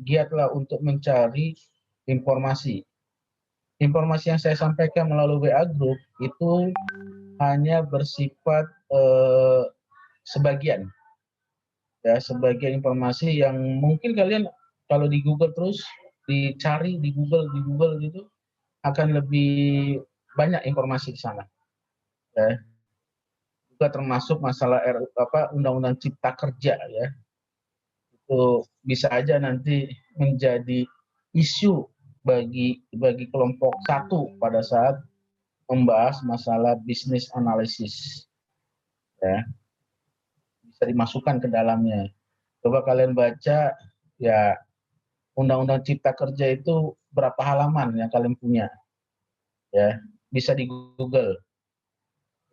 giatlah untuk mencari informasi. Informasi yang saya sampaikan melalui WA Group itu hanya bersifat sebagian, ya, sebagian informasi yang mungkin kalian kalau di Google terus dicari di Google gitu akan lebih banyak informasi di sana. Ya. Juga termasuk masalah Undang-Undang Cipta Kerja, ya, itu bisa aja nanti menjadi isu bagi kelompok satu pada saat membahas masalah bisnis analisis, ya, bisa dimasukkan ke dalamnya. Coba kalian baca, ya, Undang-Undang Cipta Kerja itu berapa halaman yang kalian punya, ya, bisa di Google.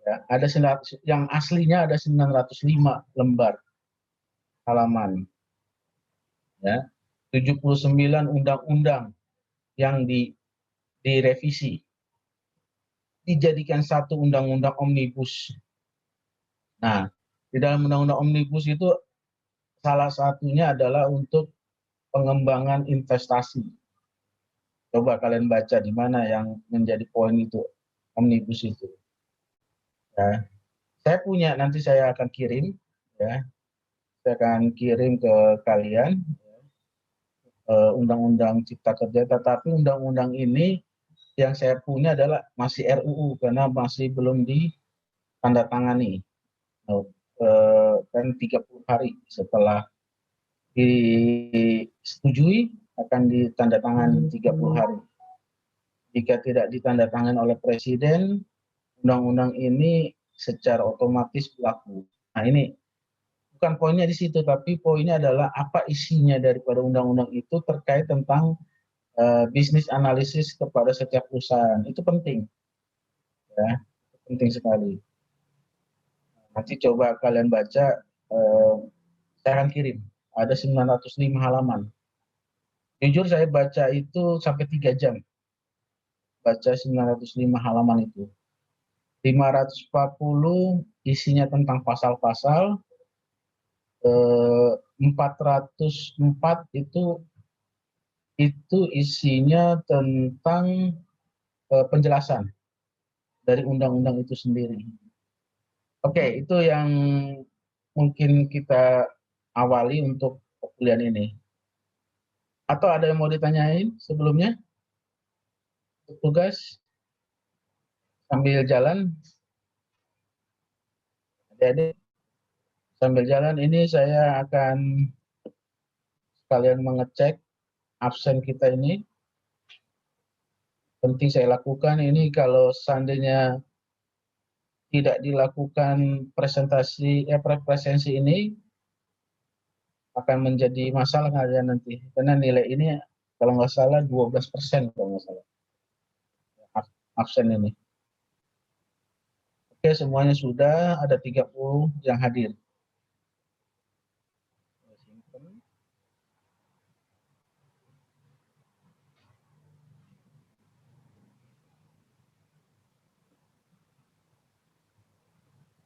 Ya, ada yang aslinya ada 905 lembar halaman, ya, 79 undang-undang yang direvisi, dijadikan satu undang-undang omnibus. Nah, di dalam undang-undang omnibus itu salah satunya adalah untuk pengembangan investasi. Coba kalian baca di mana yang menjadi poin itu, omnibus itu. Ya. Saya punya, nanti saya akan kirim, ya. Saya akan kirim ke kalian Undang-Undang Cipta Kerja, tetapi undang-undang ini yang saya punya adalah masih RUU karena masih belum ditandatangani. Kan 30 hari setelah disetujui akan ditandatangani 30 hari. Jika tidak ditandatangani oleh Presiden, undang-undang ini secara otomatis berlaku. Nah, ini bukan poinnya di situ, tapi poinnya adalah apa isinya daripada undang-undang itu terkait tentang bisnis analisis kepada setiap perusahaan. Itu penting, ya, penting sekali. Nanti coba kalian baca, saya akan kirim. Ada 905 halaman. Jujur saya baca itu sampai 3 jam. Baca 905 halaman itu. 540 isinya tentang pasal-pasal, 404 itu isinya tentang penjelasan dari undang-undang itu sendiri. Oke, itu yang mungkin kita awali untuk kuliah ini. Atau ada yang mau ditanyain sebelumnya? Tugas sambil jalan, adik-adik, sambil jalan ini saya akan sekalian mengecek absen kita ini. Penting saya lakukan ini kalau seandainya tidak dilakukan presensi ini akan menjadi masalah kalian nanti. Karena nilai ini kalau nggak salah 12% kalau nggak salah absen ini. Oke, semuanya sudah, ada 30 yang hadir.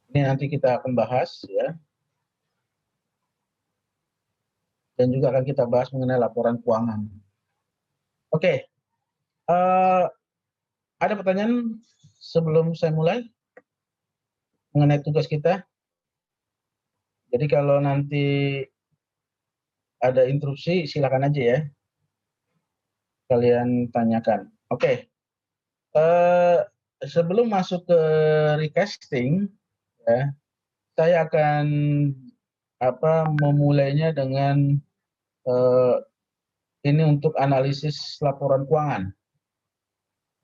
Ini nanti kita akan bahas, ya. Dan juga akan kita bahas mengenai laporan keuangan. Oke, ada pertanyaan sebelum saya mulai mengenai tugas kita? Jadi kalau nanti ada interupsi, silakan aja, ya. Kalian tanyakan. Oke, sebelum masuk ke recasting, ya, saya akan memulainya dengan ini untuk analisis laporan keuangan,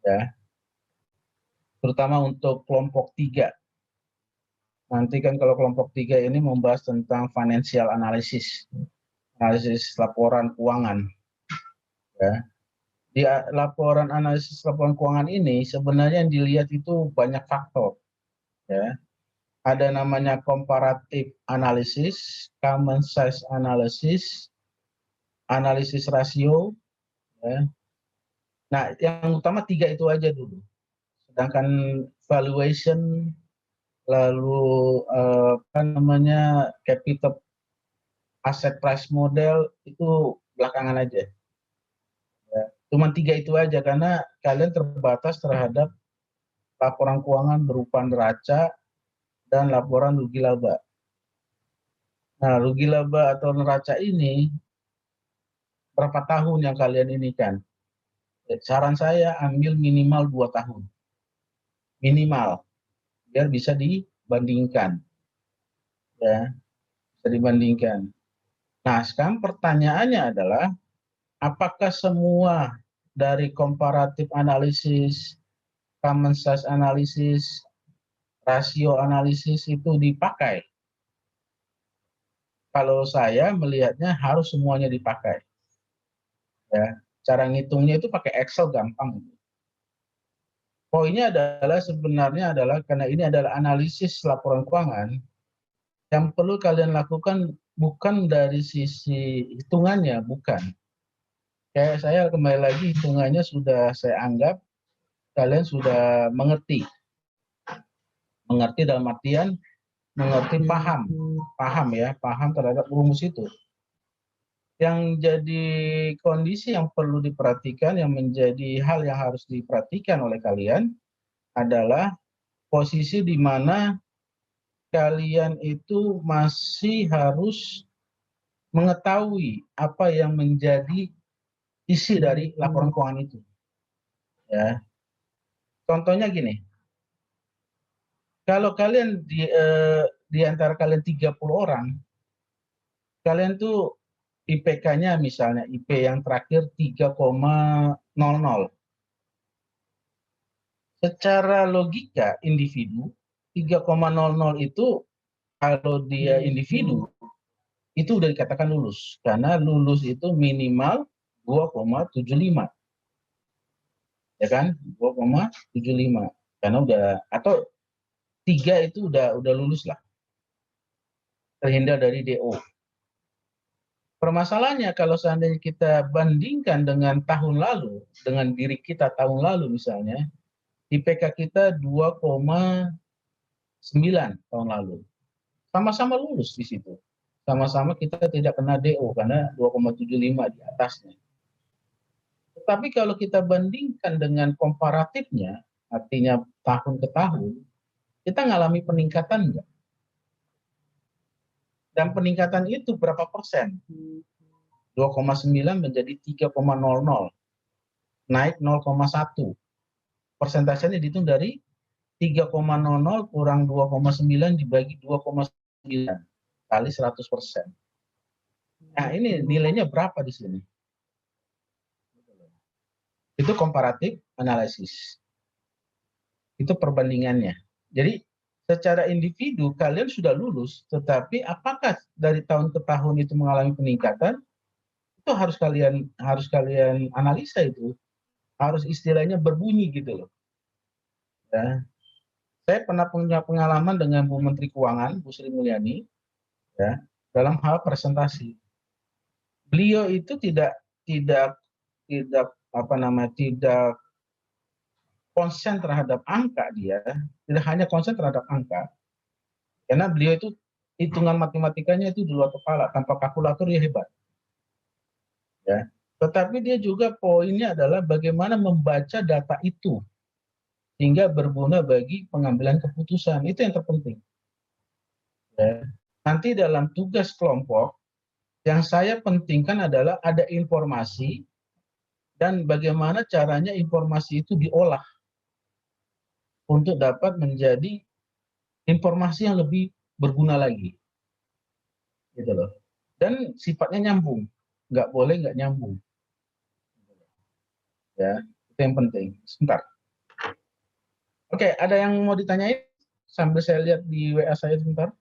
ya, terutama untuk kelompok 3. Nanti kan kalau kelompok 3 ini membahas tentang financial analysis, analisis laporan keuangan, ya. Di laporan analisis laporan keuangan ini sebenarnya yang dilihat itu banyak faktor, ya. Ada namanya comparative analysis, common size analysis, analisis rasio, ya. Nah, yang utama 3 itu aja dulu. Sedangkan valuation, lalu capital asset price model itu belakangan aja. Ya. Cuma 3 itu aja karena kalian terbatas terhadap laporan keuangan berupa neraca dan laporan rugi laba. Nah, rugi laba atau neraca ini berapa tahun yang kalian ini kan? Saran saya ambil minimal 2 tahun. Minimal biar bisa dibandingkan. Ya, bisa dibandingkan. Nah, sekarang pertanyaannya adalah apakah semua dari comparative analysis, common size analysis, rasio analisis itu dipakai? Kalau saya melihatnya harus semuanya dipakai. Ya, cara ngitungnya itu pakai Excel gampang. Poinnya adalah sebenarnya adalah karena ini adalah analisis laporan keuangan, yang perlu kalian lakukan bukan dari sisi hitungannya, bukan. Kayak saya kembali lagi hitungannya sudah saya anggap kalian sudah mengerti. Mengerti dalam artian mengerti paham, paham ya, paham terhadap rumus itu. Yang jadi kondisi yang perlu diperhatikan, yang menjadi hal yang harus diperhatikan oleh kalian adalah posisi di mana kalian itu masih harus mengetahui apa yang menjadi isi dari laporan keuangan itu. Ya, contohnya gini, kalau kalian di antara kalian 30 orang, kalian tuh IPK-nya misalnya IP yang terakhir 3,00. Secara logika individu 3,00 itu kalau dia individu itu udah dikatakan lulus karena lulus itu minimal 2,75, ya kan? 2,75 karena udah atau 3 itu udah lulus lah, terhindar dari DO. Permasalahannya kalau seandainya kita bandingkan dengan tahun lalu, dengan diri kita tahun lalu misalnya, IPK kita 2,9 tahun lalu. Sama-sama lulus di situ. Sama-sama kita tidak kena DO karena 2,75 di atasnya. Tetapi kalau kita bandingkan dengan komparatifnya, artinya tahun ke tahun, kita ngalami peningkatan enggak? Dan peningkatan itu berapa persen? 2,9 menjadi 3,00, naik 0,1. Persentasenya dihitung dari 3,00 kurang 2,9 dibagi 2,9 kali 100%. Nah, ini nilainya berapa di sini? Itu komparatif analisis. Itu perbandingannya. Jadi secara individu kalian sudah lulus, tetapi apakah dari tahun ke tahun itu mengalami peningkatan? Itu harus kalian analisa itu. Harus istilahnya berbunyi gitu loh. Ya. Saya pernah punya pengalaman dengan Bu Menteri Keuangan, Bu Sri Mulyani, ya, dalam hal presentasi. Beliau itu tidak tidak apa namanya tidak konsen terhadap angka dia, tidak hanya konsen terhadap angka, karena beliau itu hitungan matematikanya itu di luar kepala, tanpa kalkulator dia hebat. Ya. Tetapi dia juga poinnya adalah bagaimana membaca data itu hingga berguna bagi pengambilan keputusan. Itu yang terpenting. Ya. Nanti dalam tugas kelompok yang saya pentingkan adalah ada informasi dan bagaimana caranya informasi itu diolah untuk dapat menjadi informasi yang lebih berguna lagi, gitu loh. Dan sifatnya nyambung, nggak boleh nggak nyambung, ya itu yang penting. Sebentar. Oke, ada yang mau ditanyain sambil saya lihat di WA saya sebentar.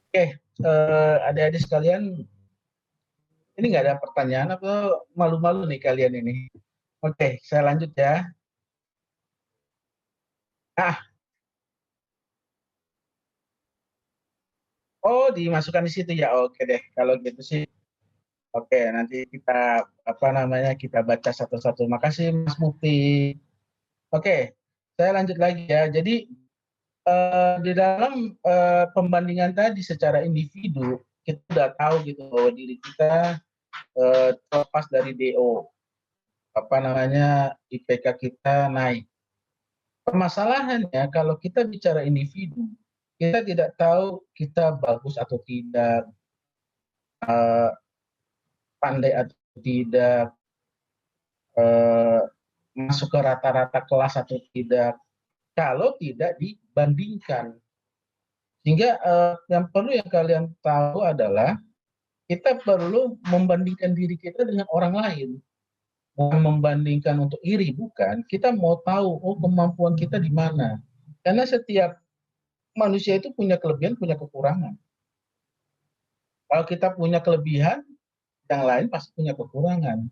Oke, adik-adik sekalian, ini nggak ada pertanyaan atau malu-malu nih kalian ini? Oke, saya lanjut ya. Ah, oh dimasukkan di situ ya. Oke deh, kalau gitu sih. Oke, nanti kita apa namanya kita baca satu-satu. Makasih Mas Mufti. Oke, saya lanjut lagi ya. Jadi di dalam pembandingan tadi secara individu kita sudah tahu gitu bahwa diri kita terlepas dari DO, apa namanya IPK kita naik. Permasalahannya kalau kita bicara individu, kita tidak tahu kita bagus atau tidak, eh, pandai atau tidak, eh, masuk ke rata-rata kelas atau tidak, kalau tidak dibandingkan. Sehingga yang perlu yang kalian tahu adalah kita perlu membandingkan diri kita dengan orang lain. Bukan membandingkan untuk iri, bukan. Kita mau tahu, oh kemampuan kita di mana. Karena setiap manusia itu punya kelebihan, punya kekurangan. Kalau kita punya kelebihan, yang lain pasti punya kekurangan.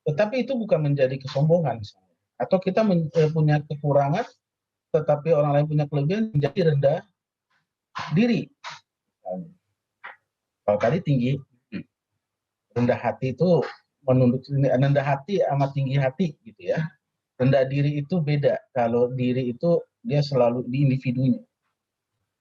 Tetapi itu bukan menjadi kesombongan. Atau kita punya kekurangan, tetapi orang lain punya kelebihan, menjadi rendah diri. Kalau tadi tinggi, rendah hati itu menunduk, rendah hati sama tinggi hati gitu ya. Rendah diri itu beda. Kalau diri itu dia selalu di individunya.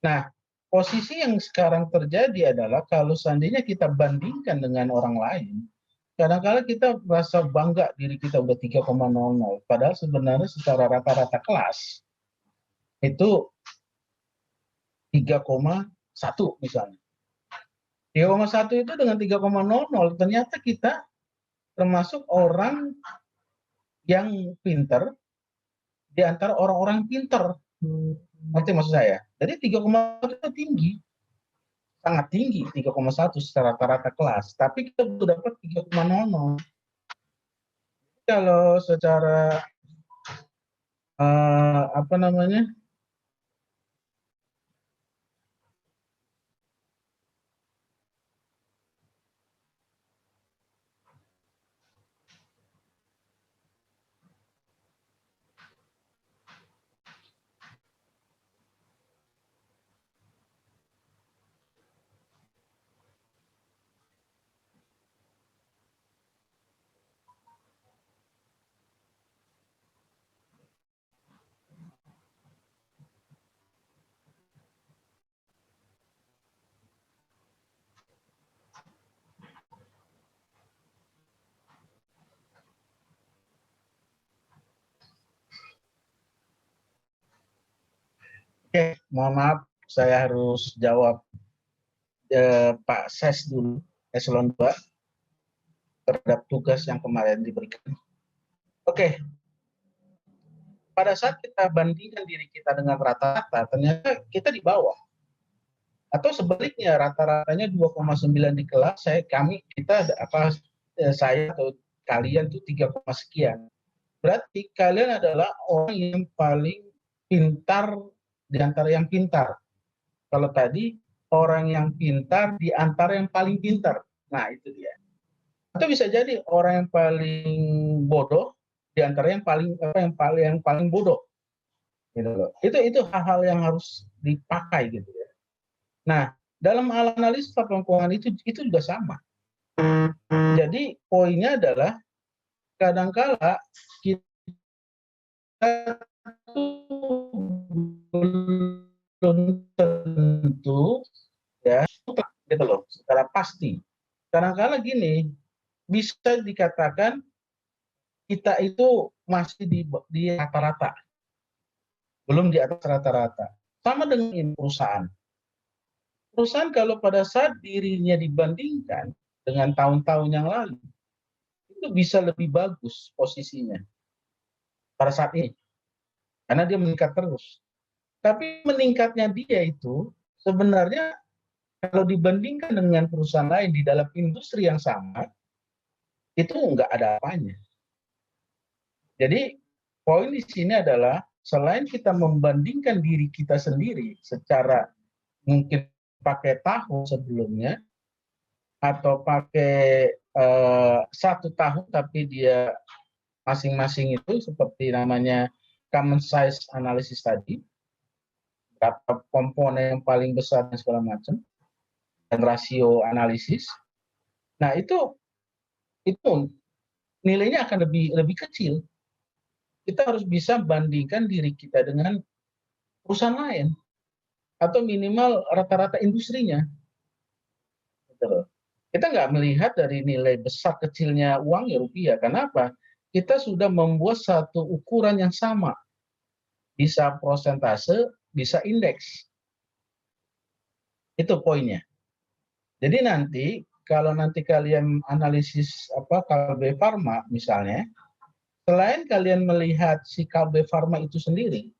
Nah, posisi yang sekarang terjadi adalah kalau seandainya kita bandingkan dengan orang lain, kadang-kadang kita merasa bangga diri kita udah 3,00, padahal sebenarnya secara rata-rata kelas itu 3,1 misalnya. 3,1 itu dengan 3,00 ternyata kita termasuk orang yang pinter di antara orang-orang pinter. Ngerti maksud saya? Jadi 3,1 itu tinggi, sangat tinggi 3,1 secara rata-rata kelas, tapi kita baru dapat 3,00. Kalau secara apa namanya? Oke, mohon maaf saya harus jawab Pak Ses dulu, eselon 2 terhadap tugas yang kemarin diberikan. Oke, pada saat kita bandingkan diri kita dengan rata-rata, ternyata kita di bawah. Atau sebaliknya rata-ratanya 2,9 di kelas, saya atau kalian tuh 3, sekian. Berarti kalian adalah orang yang paling pintar di antara yang pintar. Kalau tadi orang yang pintar di antara yang paling pintar. Nah, itu dia. Atau bisa jadi orang yang paling bodoh di antara yang paling bodoh. Gitu loh. Itu hal-hal yang harus dipakai gitu ya. Nah, dalam analisis laporan keuangan itu juga sama. Jadi poinnya adalah kadangkala kita belum tentu ya gitu loh, secara pasti. Kadang-kadang gini, bisa dikatakan kita itu masih di rata-rata, belum di atas rata-rata. Sama dengan perusahaan. Perusahaan kalau pada saat dirinya dibandingkan dengan tahun-tahun yang lalu, itu bisa lebih bagus posisinya pada saat ini, karena dia meningkat terus. Tapi meningkatnya dia itu sebenarnya kalau dibandingkan dengan perusahaan lain di dalam industri yang sama, itu nggak ada apanya. Jadi poin di sini adalah selain kita membandingkan diri kita sendiri secara mungkin pakai tahun sebelumnya atau pakai 1 tahun tapi dia masing-masing itu seperti namanya common size analysis tadi, berapa komponen yang paling besar dan segala macam, dan rasio analisis. Nah itu nilainya akan lebih lebih kecil. Kita harus bisa bandingkan diri kita dengan perusahaan lain atau minimal rata-rata industrinya. Gitu. Kita nggak melihat dari nilai besar kecilnya uang ya rupiah. Kenapa? Kita sudah membuat satu ukuran yang sama, bisa prosentase, bisa indeks. Itu poinnya. Jadi nanti kalau nanti kalian analisis Kalbe Farma misalnya, selain kalian melihat si Kalbe Farma itu sendiri,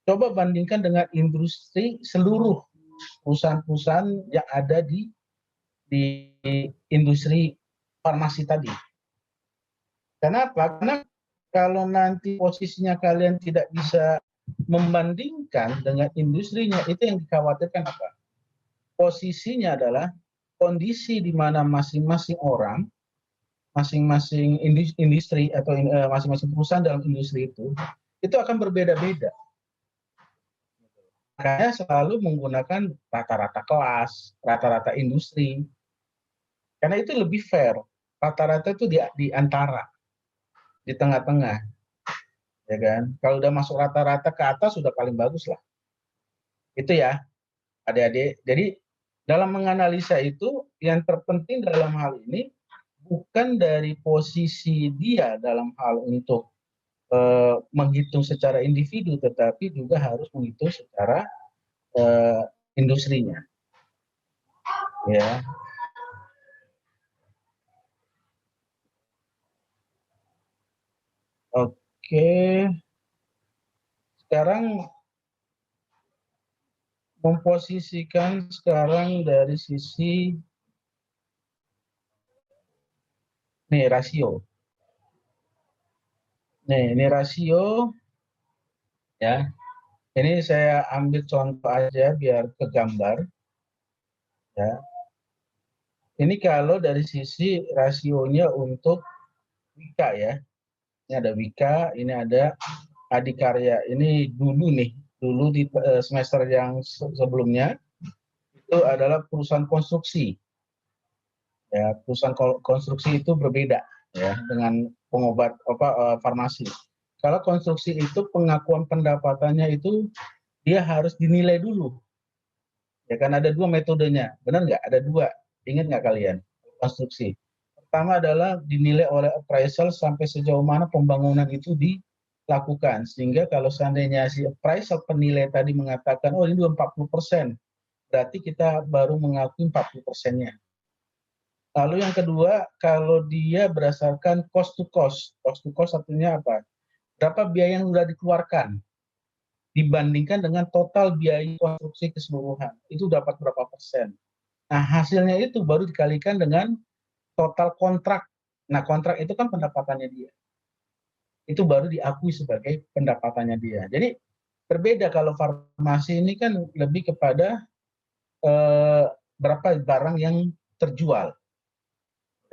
coba bandingkan dengan industri seluruh perusahaan-perusahaan yang ada di industri farmasi tadi. Kenapa? Karena kalau nanti posisinya kalian tidak bisa membandingkan dengan industrinya, itu yang dikhawatirkan apa? Posisinya adalah kondisi di mana masing-masing orang, masing-masing industri atau masing-masing perusahaan dalam industri itu akan berbeda-beda. Makanya selalu menggunakan rata-rata kelas, rata-rata industri. Karena itu lebih fair. Rata-rata itu di antara, di tengah-tengah. Ya kan? Kalau udah masuk rata-rata ke atas sudah paling bagus lah. Itu ya, adik-adik. Jadi dalam menganalisa itu yang terpenting dalam hal ini bukan dari posisi dia dalam hal untuk menghitung secara individu, tetapi juga harus menghitung secara industrinya. Ya. Oke, sekarang memposisikan sekarang dari sisi nih rasio. Nih, ini rasio ya. Ini saya ambil contoh aja biar kegambar ya. Ini kalau dari sisi rasionya untuk Wika ya. Ini ada Wika, ini ada Adikarya. Ini dulu di semester yang sebelumnya itu adalah perusahaan konstruksi. Ya, perusahaan konstruksi itu berbeda ya dengan pengobat farmasi. Kalau konstruksi itu pengakuan pendapatannya itu dia harus dinilai dulu. Ya kan ada dua metodenya, benar nggak? Ada dua. Ingat nggak kalian? Konstruksi. Pertama adalah dinilai oleh appraisal sampai sejauh mana pembangunan itu dilakukan. Sehingga kalau seandainya si appraisal penilai tadi mengatakan, oh ini 40%, berarti kita baru mengakui 40%-nya. Lalu yang kedua, kalau dia berdasarkan cost to cost. Cost to cost artinya apa? Berapa biaya yang sudah dikeluarkan dibandingkan dengan total biaya konstruksi keseluruhan. Itu dapat berapa persen. Nah, hasilnya itu baru dikalikan dengan total kontrak. Nah, kontrak itu kan pendapatannya dia. Itu baru diakui sebagai pendapatannya dia. Jadi berbeda kalau farmasi ini kan lebih kepada berapa barang yang terjual.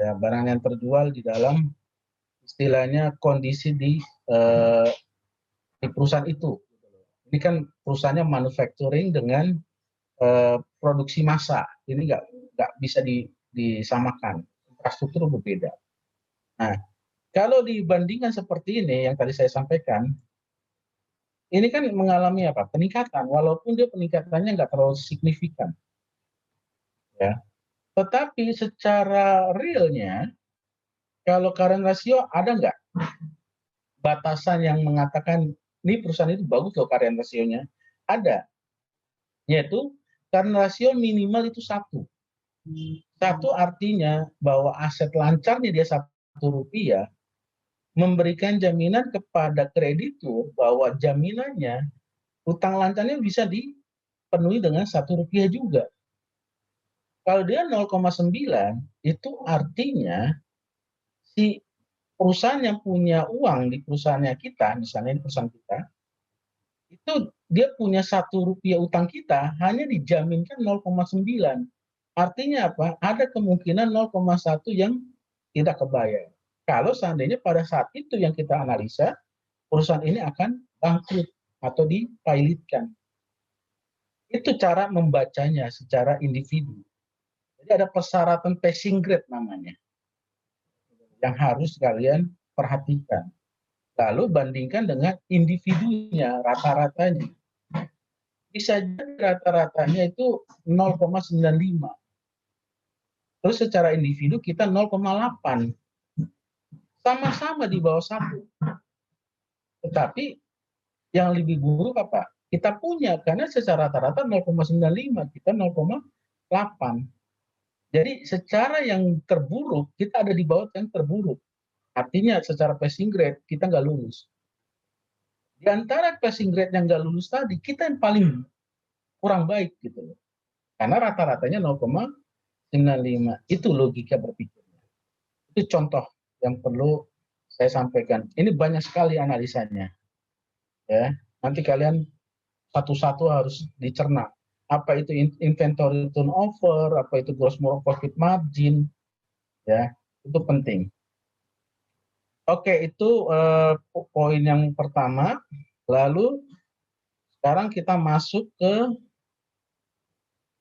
Ya, barang yang terjual di dalam istilahnya kondisi di perusahaan itu. Ini kan perusahaannya manufacturing dengan produksi massa. Ini nggak bisa disamakan. Infrastruktur berbeda. Nah, kalau dibandingkan seperti ini yang tadi saya sampaikan, ini kan mengalami apa? Peningkatan, walaupun dia peningkatannya nggak terlalu signifikan. ya. Tetapi secara realnya, kalau current ratio ada nggak batasan yang mengatakan ini perusahaan itu bagus loh current ratio-nya? Ada, yaitu current ratio minimal itu 1. 1 artinya bahwa aset lancarnya dia Rp1 memberikan jaminan kepada kreditur bahwa jaminannya utang lancarnya bisa dipenuhi dengan Rp1 juga. Kalau dia 0,9 itu artinya si perusahaan yang punya uang di perusahaannya kita, misalnya di perusahaan kita, itu dia punya Rp1 utang kita hanya dijaminkan 0,9. Artinya apa? Ada kemungkinan 0,1 yang tidak kebayar. Kalau seandainya pada saat itu yang kita analisa, perusahaan ini akan bangkrut atau dipilotkan. Itu cara membacanya secara individu. Jadi ada persyaratan passing grade namanya yang harus kalian perhatikan. Lalu bandingkan dengan individunya, rata-ratanya. Bisa jadi rata-ratanya itu 0,95. Terus secara individu kita 0,8. Sama-sama di bawah 1. Tetapi yang lebih buruk apa? Kita punya, karena secara rata-rata 0,95, kita 0,8. Jadi secara yang terburuk, kita ada di bawah yang terburuk. Artinya secara passing grade, kita nggak lulus. Di antara passing grade yang nggak lulus tadi, kita yang paling kurang baik gitu loh. Karena rata-ratanya 0,95. Itu logika berpikirnya. Itu contoh yang perlu saya sampaikan. Ini banyak sekali analisanya. Ya, nanti kalian satu-satu harus dicerna. Apa itu inventory turnover, apa itu gross profit margin, ya, itu penting. Oke, itu poin yang pertama. Lalu sekarang kita masuk ke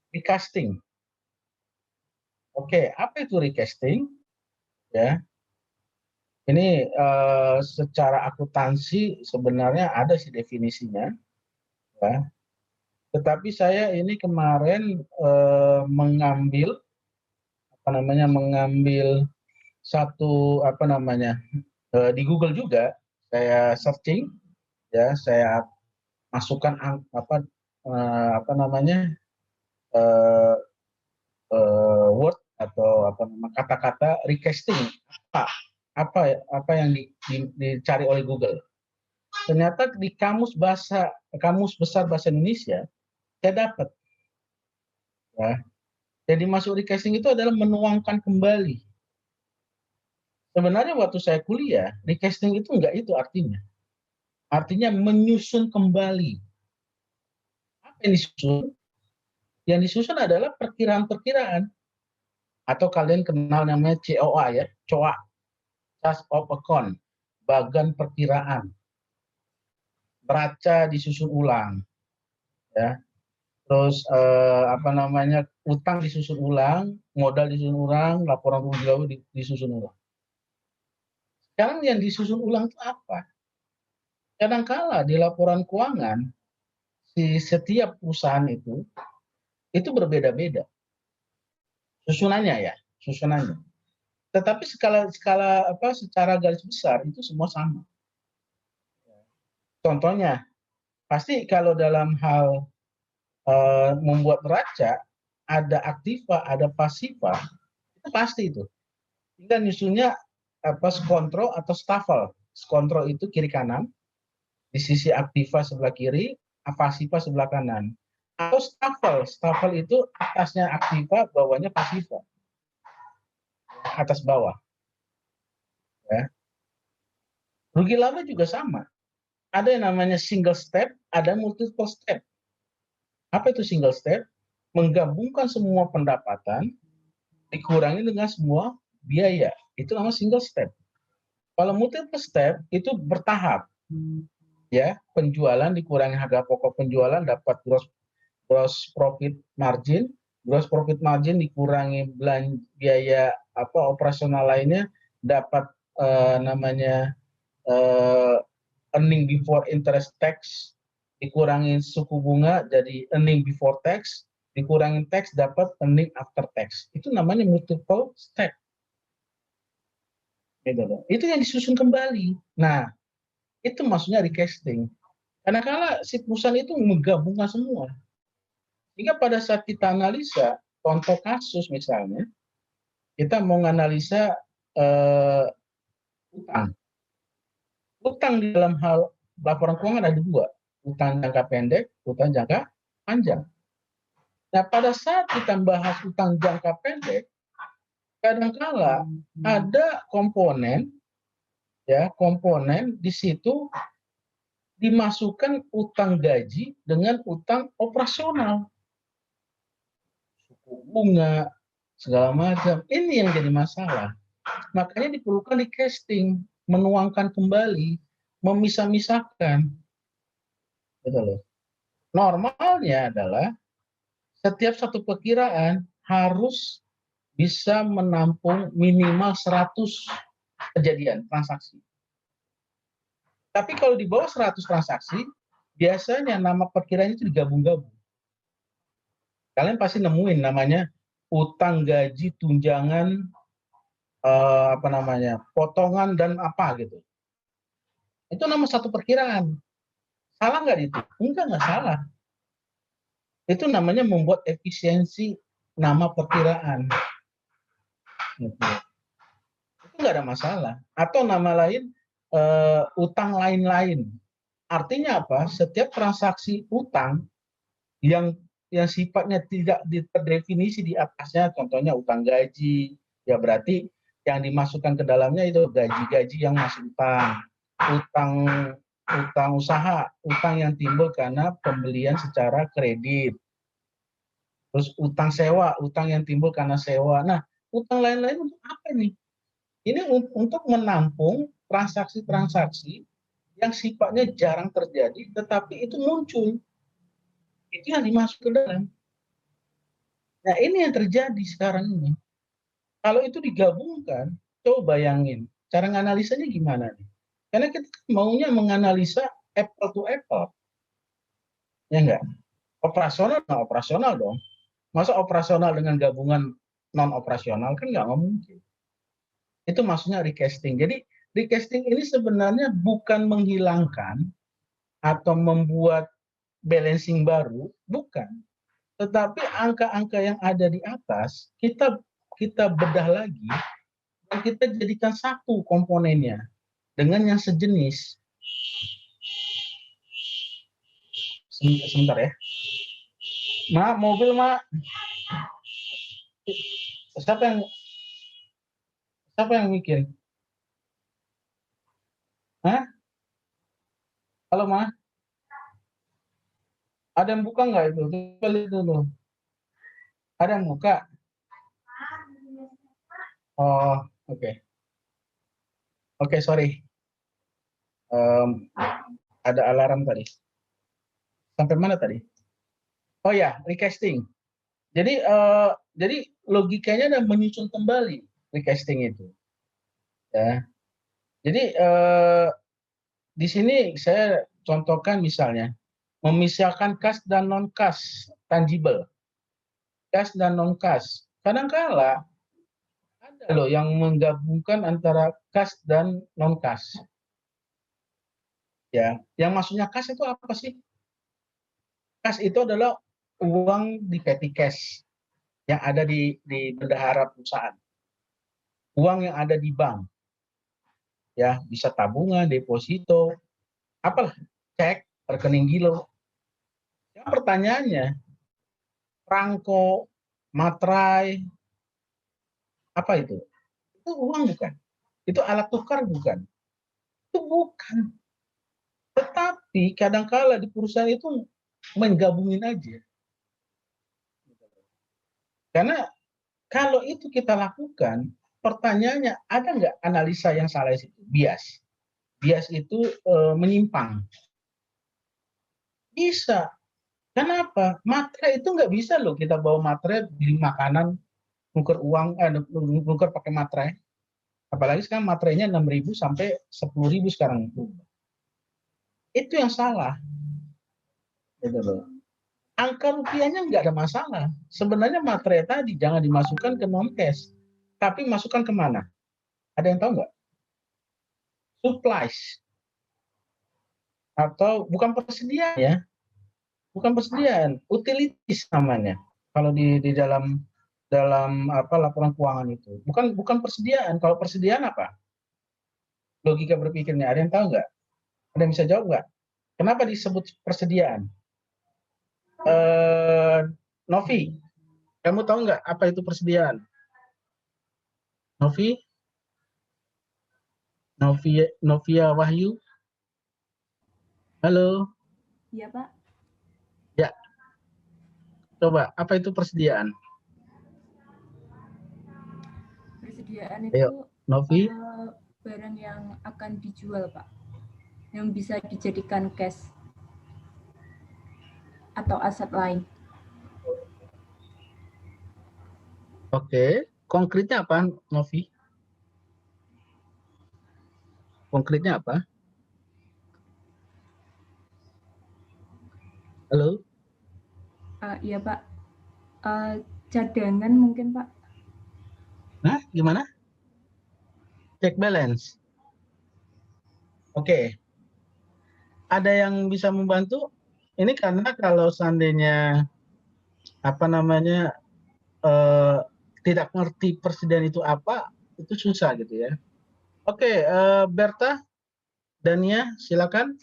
recasting. Oke, apa itu recasting? Ya, ini secara akuntansi sebenarnya ada sih definisinya, ya. Tetapi saya ini kemarin mengambil satu di Google juga, saya searching, ya, saya masukkan eh, word atau kata-kata recasting, apa yang dicari oleh Google. Ternyata di kamus besar bahasa Indonesia saya dapat, ya. Jadi masuk recasting itu adalah menuangkan kembali. Sebenarnya waktu saya kuliah, recasting itu enggak itu artinya. Artinya menyusun kembali. Apa yang disusun? Yang disusun adalah perkiraan-perkiraan. Atau kalian kenal namanya COA, ya, COA, Chart of Account, bagan perkiraan. Neraca disusun ulang, ya. Terus utang disusun ulang, modal disusun ulang, laporan rugi disusun ulang. Sekarang yang disusun ulang itu apa? Kadangkala di laporan keuangan setiap perusahaan itu berbeda-beda susunannya, ya, susunannya. Tetapi secara garis besar itu semua sama. Contohnya, pasti kalau dalam hal membuat neraca ada aktiva, ada pasiva, itu pasti itu. Tinggal nyusunnya skontro atau stafel. Skontro itu kiri kanan, di sisi aktiva sebelah kiri, pasiva sebelah kanan. Atau stafel itu atasnya aktiva, bawahnya pasiva, atas bawah. Ya. Rugi laba juga sama. Ada yang namanya single step, ada multiple step. Apa itu single step? Menggabungkan semua pendapatan dikurangi dengan semua biaya. Itu namanya single step. Kalau multiple step itu bertahap. Ya, penjualan dikurangi harga pokok penjualan, dapat gross profit margin. Gross profit margin dikurangi biaya operasional lainnya, dapat earning before interest tax, dikurangi suku bunga jadi earning before tax, dikurangin teks dapat earning after tax. Itu namanya multiple step. Gitu loh. Itu yang disusun kembali. Nah, itu maksudnya recasting. Karena kala si perusahaan itu menggabungkan semua. Sehingga pada saat kita analisa, contoh kasus misalnya, kita mau menganalisa utang. Utang di dalam hal laporan keuangan ada dua, utang jangka pendek, utang jangka panjang. Nah, pada saat kita bahas utang jangka pendek, kadangkala ada komponen, ya komponen di situ dimasukkan utang gaji dengan utang operasional, suku bunga, segala macam. Ini yang jadi masalah. Makanya diperlukan recasting, menuangkan kembali, memisah-misahkan. Gitu loh. Normalnya adalah setiap satu perkiraan harus bisa menampung minimal 100 kejadian transaksi. Tapi kalau di bawah 100 transaksi, biasanya nama perkiraan itu digabung-gabung. Kalian pasti nemuin namanya utang gaji tunjangan potongan dan apa gitu. Itu nama satu perkiraan. Salah nggak itu? Enggak salah. Itu namanya membuat efisiensi nama perkiraan. Gitu. Itu nggak ada masalah. Atau nama lain utang lain-lain. Artinya apa? Setiap transaksi utang yang sifatnya tidak terdefinisi di atasnya, contohnya utang gaji, ya berarti yang dimasukkan ke dalamnya itu gaji-gaji yang masih utang, utang usaha, utang yang timbul karena pembelian secara kredit, terus utang sewa, utang yang timbul karena sewa. Nah, utang lain-lain untuk apa nih? Ini untuk menampung transaksi-transaksi yang sifatnya jarang terjadi, tetapi itu muncul. Itu yang dimasuk ke dalam. Nah, ini yang terjadi sekarang ini. Kalau itu digabungkan, coba bayangin, cara menganalisanya gimana nih? Karena kita maunya menganalisa apple to apple. Ya enggak? Operasional, nah operasional dong. Masa operasional dengan gabungan non operasional kan nggak mungkin. Itu maksudnya recasting. Jadi recasting ini sebenarnya bukan menghilangkan atau membuat balancing baru, bukan. Tetapi angka-angka yang ada di atas kita bedah lagi dan kita jadikan satu komponennya dengan yang sejenis. Sebentar ya. Mak, mobil mak. Siapa yang bikin? Hah? Halo mak. Ada yang buka nggak itu? Coba lihat dulu. Ada yang buka? Oh, oke. Oke, sorry. Ada alarm tadi. Sampai mana tadi? Oh ya, recasting. Jadi logikanya adalah menyusun kembali recasting itu. Ya. Jadi di sini saya contohkan misalnya memisahkan kas dan non kas tangible, kas dan non kas. Kadangkala ada loh yang menggabungkan antara kas dan non kas. Ya, yang maksudnya kas itu apa sih? Kas itu adalah uang di petty cash yang ada di bendahara perusahaan. Uang yang ada di bank. Ya, bisa tabungan, deposito, apalah, cek, rekening gilo. Yang pertanyaannya, perangko, materai, apa itu? Itu uang bukan? Itu alat tukar bukan? Itu bukan. Tetapi kadangkala di perusahaan itu menggabungin aja. Karena kalau itu kita lakukan, pertanyaannya ada nggak analisa yang salah di situ? Bias. Bias itu menyimpang. Bisa. Kenapa? Materai itu nggak bisa loh kita bawa materai beli makanan, nuker uang, nuker pakai materai. Apalagi sekarang materainya 6.000 sampai 10.000 sekarang. Itu yang salah. Gitu loh. angka rupiahnya nggak ada masalah. Sebenarnya materai tadi jangan dimasukkan ke non cash, tapi masukkan kemana? Ada yang tahu nggak? Supplies atau bukan persediaan ya, bukan persediaan, utilities namanya. Kalau di dalam apa laporan keuangan itu, bukan persediaan. Kalau persediaan apa? Logika berpikirnya, ada yang tahu nggak? Ada yang bisa jawab nggak? Kenapa disebut persediaan? Eh, Novi, kamu tahu nggak apa itu persediaan? Novi, Novia Wahyu, halo. Iya, Pak. Ya, coba apa itu persediaan? Persediaan Ayo, itu Novi. barang yang akan dijual, Pak. Yang bisa dijadikan cash atau aset lain. Oke, konkretnya apa, Novi? Konkretnya apa? Halo? Iya, Pak. Cadangan mungkin, Pak. Nah, gimana? Check balance. Oke. Ada yang bisa membantu? Ini karena kalau seandainya apa namanya tidak ngerti persediaan itu apa, itu susah gitu ya. Oke, Berta, Dania, silakan.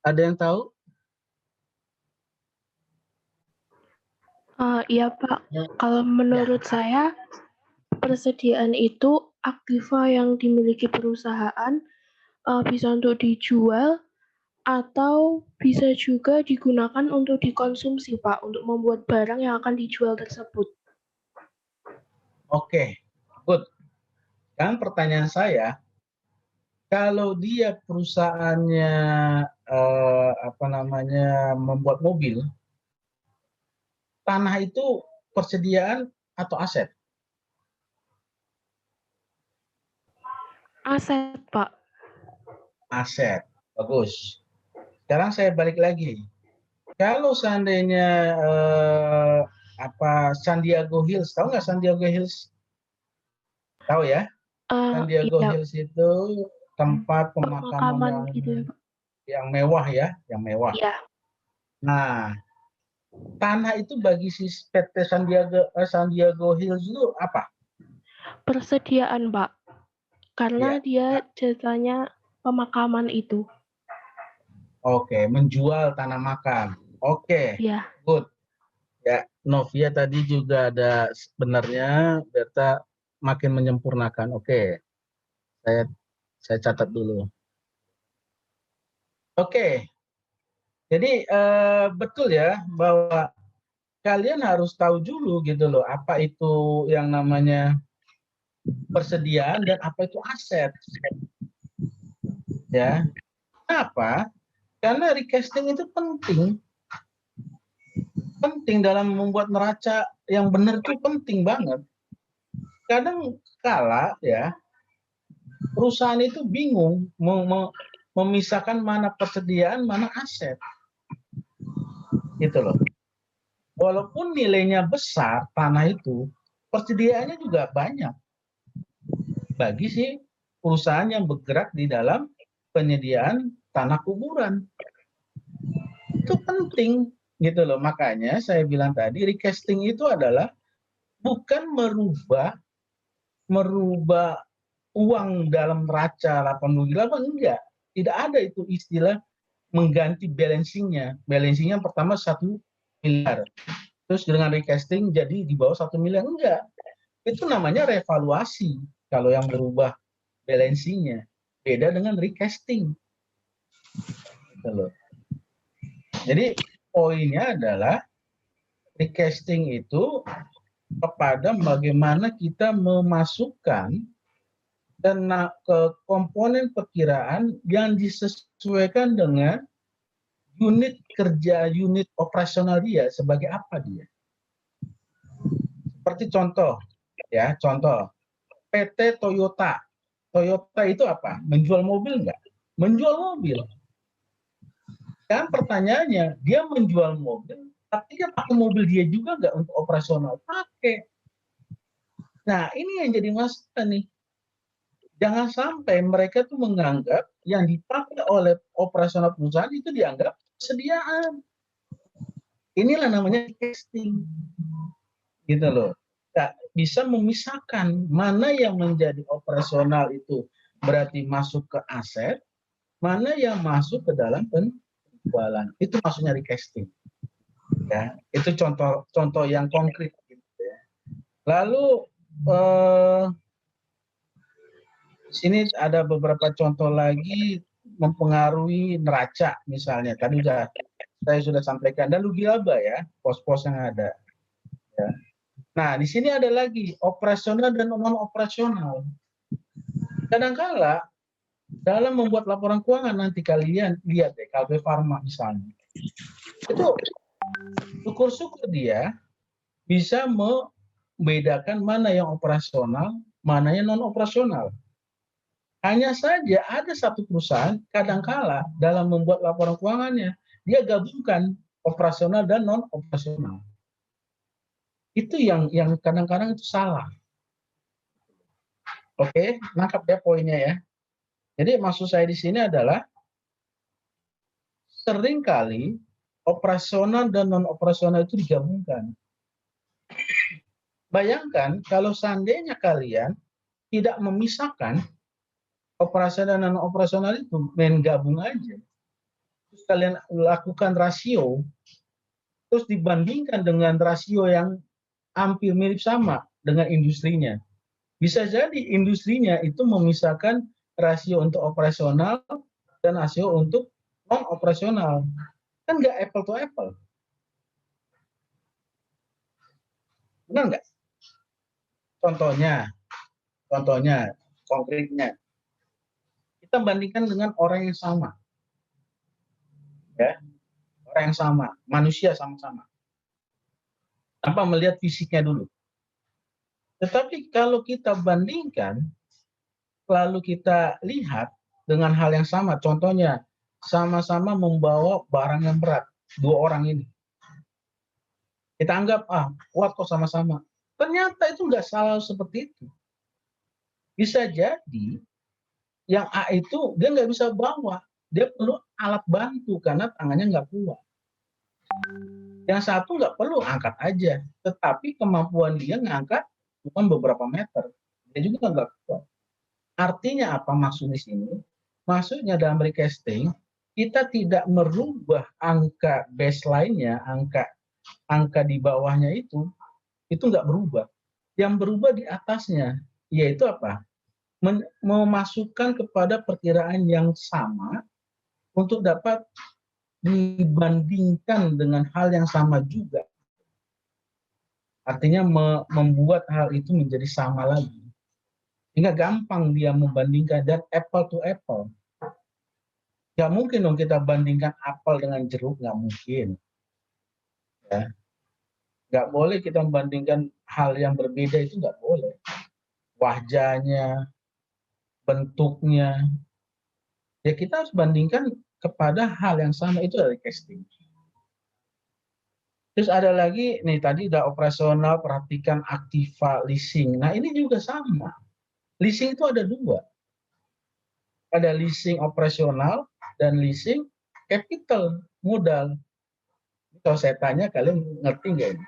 Ada yang tahu? Iya Pak, Ya. kalau menurut Ya. saya persediaan itu aktiva yang dimiliki perusahaan bisa untuk dijual atau bisa juga digunakan untuk dikonsumsi Pak, untuk membuat barang yang akan dijual tersebut. Oke, good. Dan pertanyaan saya, kalau dia perusahaannya apa namanya membuat mobil, tanah itu persediaan atau aset? Aset Pak. Aset, bagus. Sekarang saya balik lagi. Kalau seandainya apa Sandiago Hills, tahu nggak Sandiago Hills? Tahu ya? Sandiago Iya, Hills itu tempat pemakaman pemakaman gitu ya Pak. yang mewah ya, yang mewah. Iya, Nah, tanah itu bagi si PT Sandiago Hills itu apa? persediaan Pak, karena Ya. dia jasanya pemakaman itu. Oke, menjual tanah makam. Oke, Iya. good. Ya, Novia tadi juga ada sebenarnya data makin menyempurnakan. Oke, saya catat dulu. Oke, jadi betul ya bahwa kalian harus tahu dulu gitu loh apa itu yang namanya persediaan dan apa itu aset. Ya, kenapa? Karena recasting itu penting dalam membuat neraca yang benar itu penting banget. Kadang kala ya perusahaan itu bingung memisahkan mana persediaan, mana aset. Gitu loh. Walaupun nilainya besar tanah itu, persediaannya juga banyak bagi si perusahaan yang bergerak di dalam penyediaan tanah kuburan. Itu penting gitu loh. Makanya saya bilang tadi recasting itu adalah bukan merubah uang dalam neraca 88, enggak. Tidak ada itu istilah mengganti balancingnya. Balancingnya pertama 1 miliar. Terus dengan recasting jadi di bawah 1 miliar. Enggak. Itu namanya revaluasi. Kalau yang berubah balancingnya. Beda dengan recasting. Gitu loh. Jadi poinnya adalah recasting itu kepada bagaimana kita memasukkan dan ke komponen perkiraan yang disesuaikan dengan unit kerja, unit operasional dia sebagai apa dia. Seperti contoh, ya contoh PT Toyota. Toyota itu apa? Menjual mobil enggak? Menjual mobil. Kan pertanyaannya, dia menjual mobil, tapi dia pakai mobil dia juga nggak untuk operasional? Pakai. Nah, ini yang jadi masalah nih. Jangan sampai mereka tuh menganggap yang dipakai oleh operasional perusahaan itu dianggap kesediaan. Inilah namanya casting. Gitu loh. Nggak bisa memisahkan mana yang menjadi operasional itu berarti masuk ke aset, mana yang masuk ke dalam penjualan. Itu maksudnya recasting. Ya, itu contoh yang konkret gitu ya. Lalu sini ada beberapa contoh lagi mempengaruhi neraca misalnya. Tadi saya sudah sampaikan dan rugi laba ya, pos-pos yang ada. Ya. Nah, di sini ada lagi operasional dan non operasional. Kadangkala dalam membuat laporan keuangan nanti kalian lihat deh Kalbe Farma misalnya. Itu syukur-syukur dia bisa membedakan mana yang operasional, mana yang non operasional. Hanya saja ada satu perusahaan kadangkala dalam membuat laporan keuangannya dia gabungkan operasional dan non operasional. Itu yang kadang-kadang itu salah. Oke, nangkap ya poinnya ya. Jadi maksud saya di sini adalah seringkali operasional dan non operasional itu digabungkan. Bayangkan kalau seandainya kalian tidak memisahkan operasional dan non operasional itu main gabung aja. Terus kalian lakukan rasio, terus dibandingkan dengan rasio yang hampir mirip sama dengan industrinya. Bisa jadi industrinya itu memisahkan rasio untuk operasional dan rasio untuk non operasional. Kan nggak apple to apple. Benar nggak? Contohnya, konkretnya. Kita bandingkan dengan orang yang sama. Ya, orang yang sama, manusia sama-sama. Tanpa melihat fisiknya dulu. Tetapi kalau kita bandingkan, lalu kita lihat dengan hal yang sama, contohnya sama-sama membawa barang yang berat, dua orang ini. Kita anggap, kuat kok sama-sama. Ternyata itu nggak salah seperti itu. Bisa jadi yang A itu dia nggak bisa bawa, dia perlu alat bantu karena tangannya nggak kuat. Yang satu nggak perlu, angkat aja, tetapi kemampuan dia ngangkat cuma beberapa meter, dia juga nggak kuat. Artinya apa maksud di sini? Maksudnya dalam recasting kita tidak merubah angka baseline-nya, angka di bawahnya itu nggak berubah. Yang berubah di atasnya, yaitu apa? Memasukkan kepada perkiraan yang sama untuk dapat dibandingkan dengan hal yang sama juga. Artinya membuat hal itu menjadi sama lagi. Sehingga gampang dia membandingkan dan apple to apple. Nggak mungkin dong kita bandingkan apel dengan jeruk, nggak mungkin. Ya. Nggak boleh kita membandingkan hal yang berbeda, itu nggak boleh. Wajahnya, bentuknya, ya kita harus bandingkan kepada hal yang sama, itu dari casting. Terus ada lagi, nih tadi udah operasional, perhatikan aktiva leasing. Nah ini juga sama. Leasing itu ada dua. Ada leasing operasional dan leasing capital, modal. Kalau saya tanya, kalian ngerti nggak ini?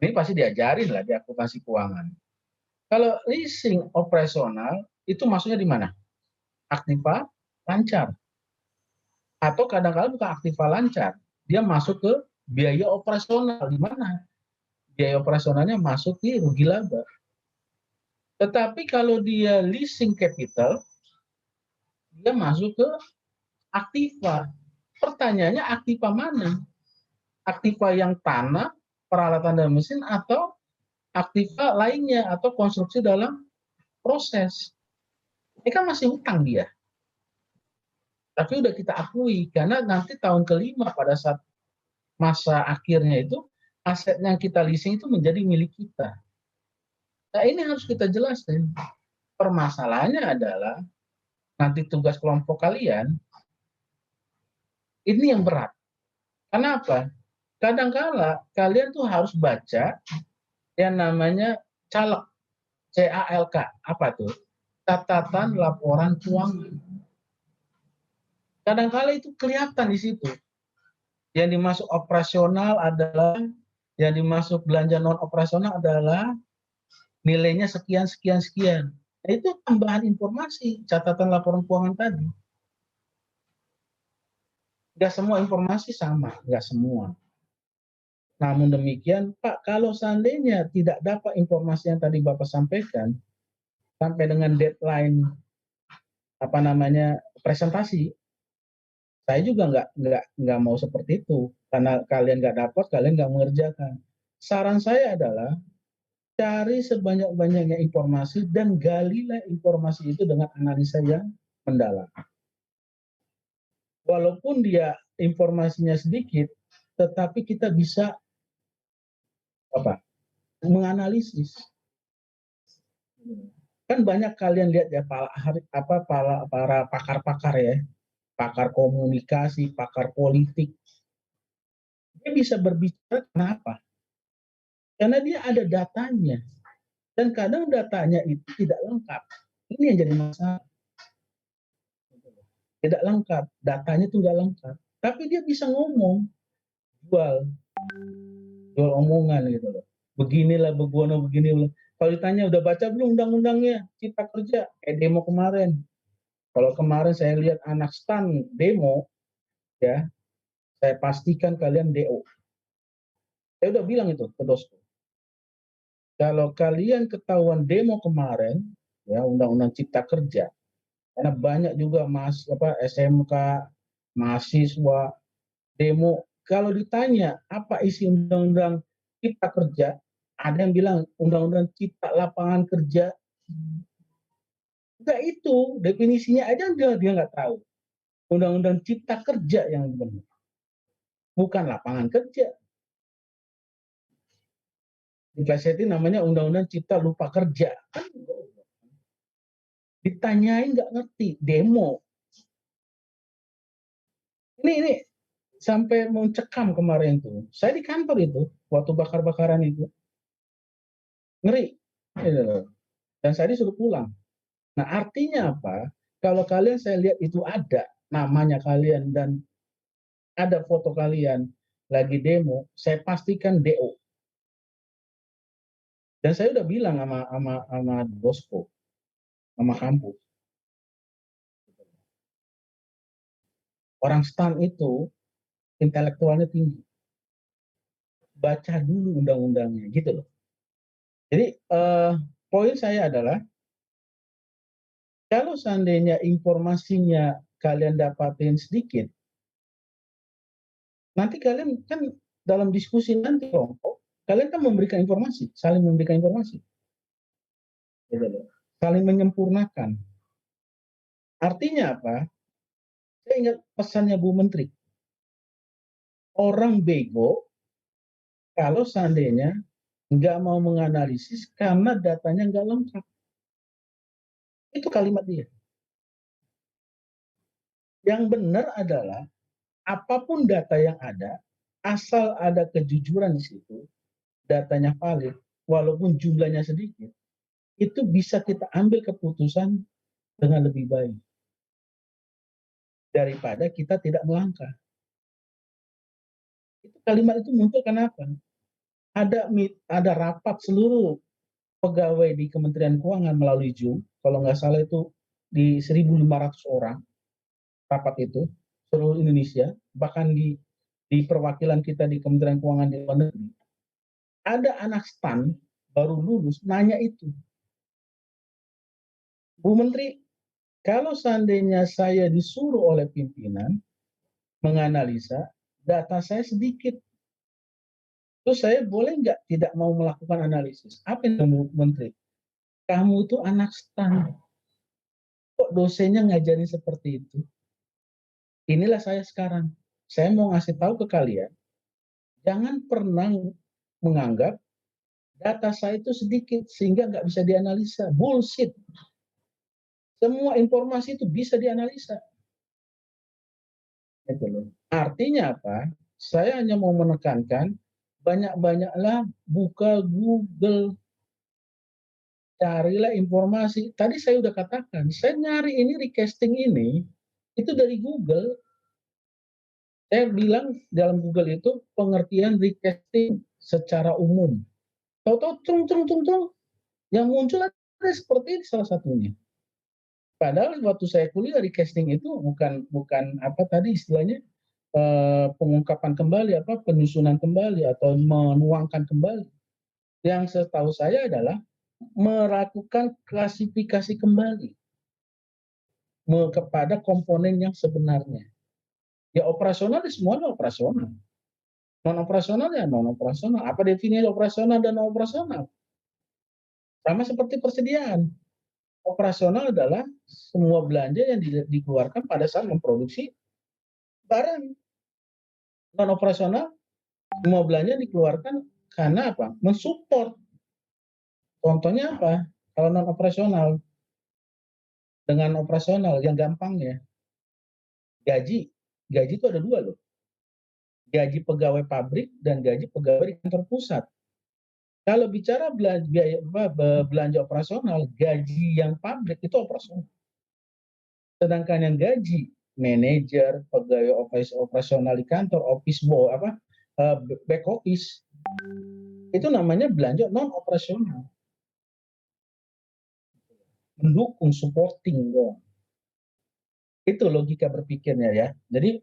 Ini pasti diajarin lah di akuntansi keuangan. Kalau leasing operasional, itu maksudnya di mana? Aktiva lancar. Atau kadang-kadang bukan aktiva lancar. Dia masuk ke biaya operasional. Di mana? Biaya operasionalnya masuk di rugi laba. Tetapi kalau dia leasing capital, dia masuk ke aktiva. Pertanyaannya aktiva mana? Aktiva yang tanah, peralatan dan mesin, atau aktiva lainnya, atau konstruksi dalam proses. Ini kan masih hutang dia. Tapi udah kita akui, karena nanti tahun kelima pada saat masa akhirnya itu, aset yang kita leasing itu menjadi milik kita. Nah ini harus kita jelaskan. Permasalahannya adalah, nanti tugas kelompok kalian, Ini yang berat. Kenapa? Kadangkala kalian tuh harus baca yang namanya CALK, CALK. Apa tuh? Catatan laporan keuangan. Kadangkala itu kelihatan di situ. Yang dimasuk operasional adalah, yang dimasuk belanja non operasional adalah nilainya sekian, sekian, sekian. Nah, itu tambahan informasi catatan laporan keuangan tadi. Nggak semua informasi sama, nggak semua. Namun demikian, Pak, kalau seandainya tidak dapat informasi yang tadi Bapak sampaikan, sampai dengan deadline presentasi, saya juga nggak mau seperti itu. Karena kalian nggak dapat, kalian nggak mengerjakan. Saran saya adalah cari sebanyak-banyaknya informasi dan galilah informasi itu dengan analisa yang mendalam. Walaupun dia informasinya sedikit, tetapi kita bisa menganalisis. Kan banyak kalian lihat ya para pakar-pakar ya, pakar komunikasi, pakar politik. Dia bisa berbicara kenapa? Karena dia ada datanya. Dan kadang datanya itu tidak lengkap. Ini yang jadi masalah. Tidak lengkap, datanya itu nggak lengkap. Tapi dia bisa ngomong, jual omongan gitu loh. Beginilah, begono, begini. Kalau ditanya udah baca belum undang-undangnya Cipta Kerja, kayak demo kemarin. Kalau kemarin saya lihat anak stan demo, ya, saya pastikan kalian DO. Saya udah bilang itu ke Dosko. Kalau kalian ketahuan demo kemarin, ya undang-undang Cipta Kerja, karena banyak juga SMK, mahasiswa demo. Kalau ditanya apa isi undang-undang Cipta Kerja, ada yang bilang undang-undang Cipta Lapangan Kerja. Enggak, itu definisinya aja dia nggak tahu. Undang-undang Cipta Kerja yang benar, bukan lapangan kerja. Diplesetin namanya Undang-Undang Cipta Lupa Kerja. Kan ditanyain nggak ngerti, demo. Ini sampai mencekam kemarin tuh. Saya di kantor itu, waktu bakar-bakaran itu. Ngeri. Dan saya disuruh pulang. Nah, artinya apa? Kalau kalian saya lihat itu ada namanya kalian dan ada foto kalian lagi demo, saya pastikan DO. Dan saya udah bilang sama Dosko, sama kampus. Orang stan itu intelektualnya tinggi. Baca dulu undang-undangnya, gitu loh. Jadi poin saya adalah kalau seandainya informasinya kalian dapatin sedikit, nanti kalian kan dalam diskusi nanti kelompok, kalian kan memberikan informasi, saling memberikan informasi. Gitu loh. Saling menyempurnakan. Artinya apa? Saya ingat pesannya Bu Menteri. Orang bego kalau seandainya nggak mau menganalisis karena datanya nggak lengkap. Itu kalimat dia. Yang benar adalah apapun data yang ada, asal ada kejujuran di situ, datanya valid, walaupun jumlahnya sedikit, itu bisa kita ambil keputusan dengan lebih baik daripada kita tidak melangkah. Itu kalimat itu muncul kenapa? Ada rapat seluruh pegawai di Kementerian Keuangan melalui Zoom, kalau nggak salah itu di 1.500 orang rapat itu seluruh Indonesia, bahkan di perwakilan kita di Kementerian Keuangan di luar negeri, ada anak stan baru lulus nanya itu, Bu Menteri, kalau seandainya saya disuruh oleh pimpinan menganalisa data saya sedikit, terus saya boleh nggak tidak mau melakukan analisis? Apa yang Bu Menteri? Kamu itu anak stan, kok dosennya ngajarin seperti itu? Inilah saya sekarang. Saya mau ngasih tahu ke kalian, jangan pernah menganggap data saya itu sedikit sehingga nggak bisa dianalisa. Bullshit. Semua informasi itu bisa dianalisa. Gitu loh. Artinya apa? Saya hanya mau menekankan banyak-banyaklah buka Google, carilah informasi. Tadi saya udah katakan, saya nyari ini recasting ini itu dari Google. Saya bilang dalam Google itu pengertian recasting secara umum. Tahu-tahu cung cung cung cung yang muncul ada seperti ini salah satunya. Padahal waktu saya kuliah recasting itu bukan bukan apa tadi istilahnya pengungkapan kembali apa penyusunan kembali atau menuangkan kembali. Yang setahu saya adalah melakukan klasifikasi kembali kepada komponen yang sebenarnya. Ya operasional ya semuanya operasional. Non operasional ya non operasional. Apa definisi operasional dan non operasional? Sama seperti persediaan. Operasional adalah semua belanja yang dikeluarkan pada saat memproduksi barang. Non operasional semua belanja dikeluarkan karena apa? Mensupport. Contohnya apa? Kalau non operasional dengan operasional yang gampangnya gaji. Gaji itu ada dua loh. Gaji pegawai pabrik dan gaji pegawai di kantor pusat. Kalau bicara belanja operasional, gaji yang pabrik itu operasional. Sedangkan yang gaji manajer, pegawai operasional di kantor, office boy, back office, itu namanya belanja non operasional. Mendukung, supporting dong. Itu logika berpikirnya ya. Jadi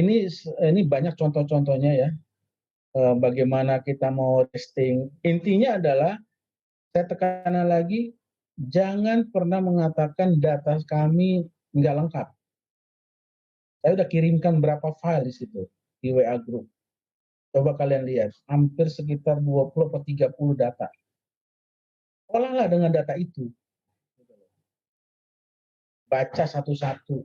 ini banyak contoh-contohnya ya. Bagaimana kita mau testing. Intinya adalah saya tekankan lagi, jangan pernah mengatakan data kami nggak lengkap. Saya udah kirimkan berapa file di situ di WA Group. Coba kalian lihat, hampir sekitar 20 atau 30 data. Olahlah dengan data itu. Baca satu-satu.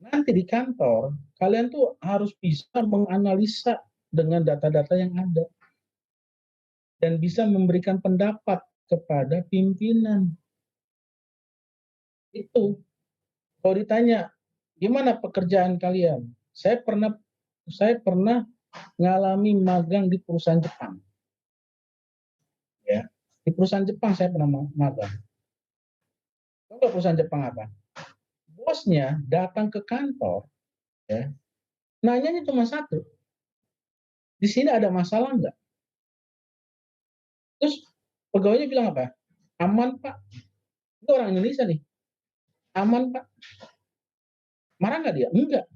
Nanti di kantor, kalian tuh harus bisa menganalisa dengan data-data yang ada. Dan bisa memberikan pendapat kepada pimpinan. Itu. Kalau ditanya, gimana pekerjaan kalian? Saya pernah ngalami magang di perusahaan Jepang. Ya, di perusahaan Jepang saya pernah magang. Tahu perusahaan Jepang apa? Bosnya datang ke kantor, ya, nanyanya cuma satu, di sini ada masalah nggak? Terus pegawainya bilang apa? Aman Pak. Itu orang Indonesia nih. Aman Pak. Marah nggak dia? Enggak.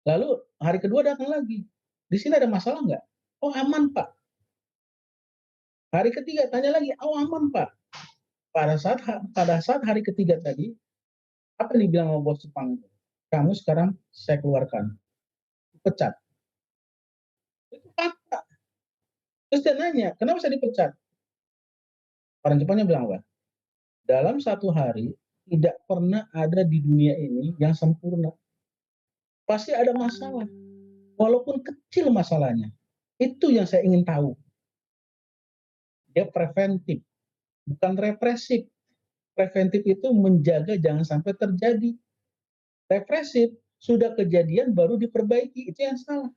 Lalu hari kedua datang lagi. Di sini ada masalah nggak? Oh aman Pak. Hari ketiga tanya lagi, oh aman Pak. Pada saat hari ketiga tadi, apa yang dibilang sama bos Jepang? Kamu sekarang saya keluarkan, pecat. Itu fakta. Terus dia nanya, kenapa saya dipecat? Orang Jepangnya bilang apa? Dalam satu hari tidak pernah ada di dunia ini yang sempurna. Pasti ada masalah, walaupun kecil masalahnya. Itu yang saya ingin tahu. Dia preventif, bukan represif. Preventif itu menjaga jangan sampai terjadi. Represif sudah kejadian baru diperbaiki, itu yang salah.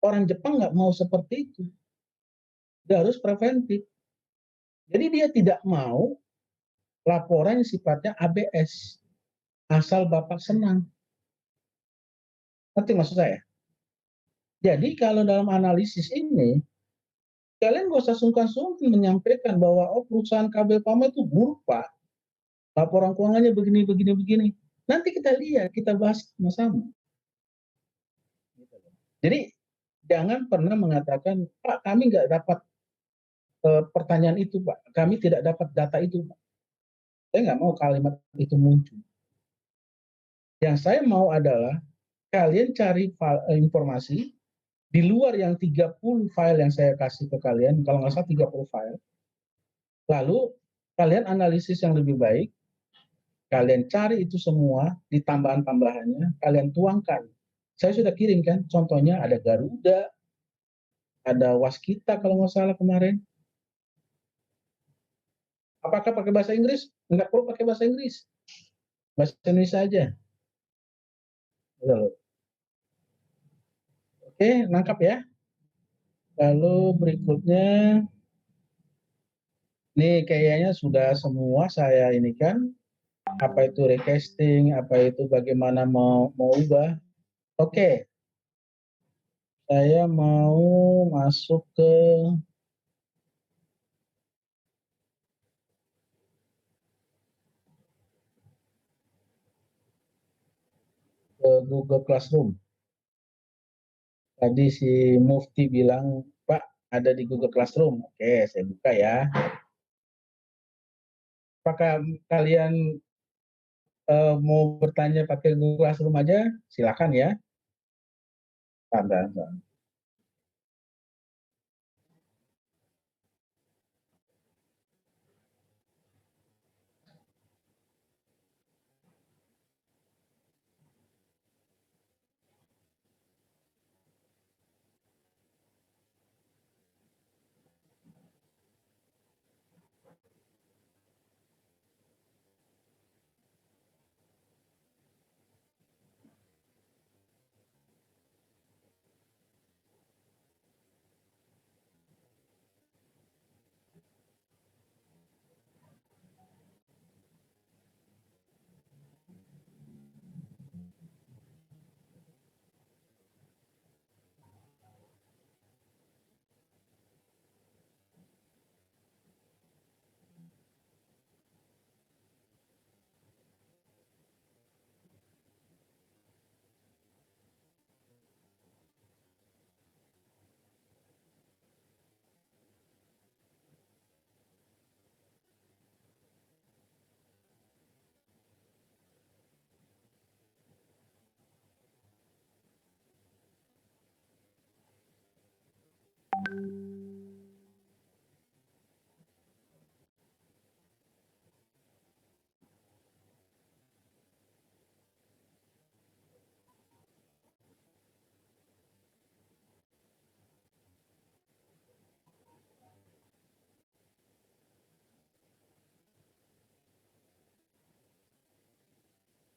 Orang Jepang nggak mau seperti itu. Dia harus preventif. Jadi dia tidak mau laporan yang sifatnya ABS, asal Bapak senang. Ngerti maksud saya? Jadi kalau dalam analisis ini, kalian nggak usah sungkan-sungkan menyampaikan bahwa oh perusahaan kabel Pama itu buruk Pak, laporan keuangannya begini. Nanti kita lihat, kita bahas sama-sama. Jadi jangan pernah mengatakan Pak kami nggak dapat pertanyaan itu Pak, kami tidak dapat data itu Pak. Saya nggak mau kalimat itu muncul. Yang saya mau adalah kalian cari informasi di luar yang 30 file yang saya kasih ke kalian, kalau nggak salah 30 file. Lalu kalian analisis yang lebih baik, kalian cari itu semua di tambahan-tambahannya, kalian tuangkan. Saya sudah kirim kan, contohnya ada Garuda, ada Waskita kalau nggak salah kemarin. Apakah pakai bahasa Inggris? Enggak perlu pakai bahasa Inggris. Bahasa Indonesia aja. Gitu loh. Oke, nangkap ya. Lalu berikutnya, nih kayaknya sudah semua saya ini kan, apa itu recasting, apa itu bagaimana mau ubah. Oke, saya mau masuk ke Google Classroom. Tadi si Mufti bilang, Pak, ada di Google Classroom. Oke, saya buka ya. Apakah kalian mau bertanya pakai Google Classroom aja? Silakan ya. Tanda.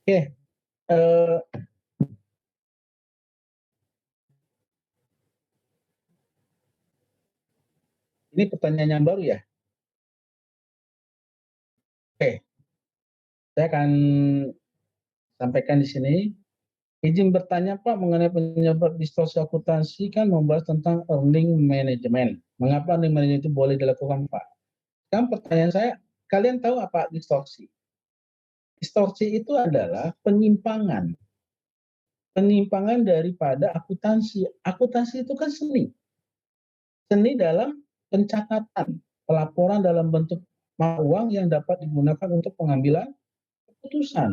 Oke, ini pertanyaan yang baru ya. Oke, saya akan sampaikan di sini. Izin bertanya Pak mengenai penyebab distorsi akuntansi kan membahas tentang earning management. Mengapa earning management itu boleh dilakukan Pak? Sekarang pertanyaan saya, kalian tahu apa distorsi? Distorsi itu adalah penyimpangan. Penyimpangan daripada akuntansi. Akuntansi itu kan seni. Seni dalam pencatatan, pelaporan dalam bentuk uang yang dapat digunakan untuk pengambilan keputusan.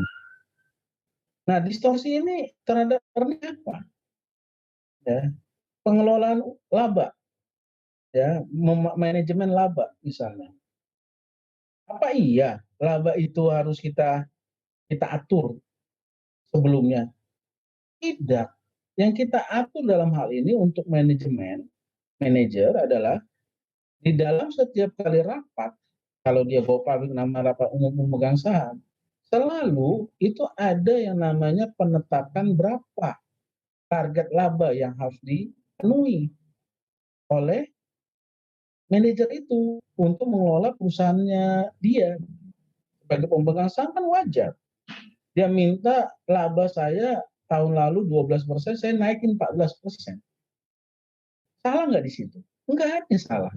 Nah, distorsi ini terhadap earning apa? Ya, pengelolaan laba, ya, manajemen laba misalnya. Apa iya laba itu harus kita atur sebelumnya? Tidak. Yang kita atur dalam hal ini untuk manajer adalah di dalam setiap kali rapat, kalau dia go public nama rapat umum pemegang saham, selalu itu ada yang namanya penetapan berapa target laba yang harus dipenuhi oleh manajer itu untuk mengelola perusahaannya dia. Sebagai pemegang saham kan wajar. Dia minta laba saya tahun lalu 12%, saya naikin 14%. Salah nggak di situ? Enggak ada salah.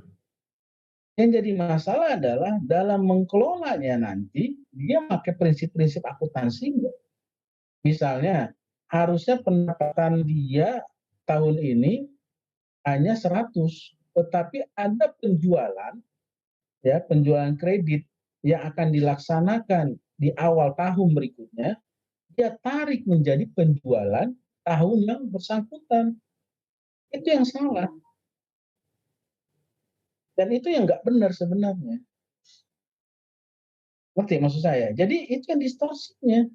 Yang jadi masalah adalah dalam mengelolanya nanti, dia pakai prinsip-prinsip akuntansi enggak. Misalnya, harusnya pendapatan dia tahun ini hanya 100, tetapi ada penjualan, ya, penjualan kredit yang akan dilaksanakan di awal tahun berikutnya, dia tarik menjadi penjualan tahun yang bersangkutan. Itu yang salah. Dan itu yang nggak benar sebenarnya. Ngerti maksud saya? Jadi itu yang distorsinya.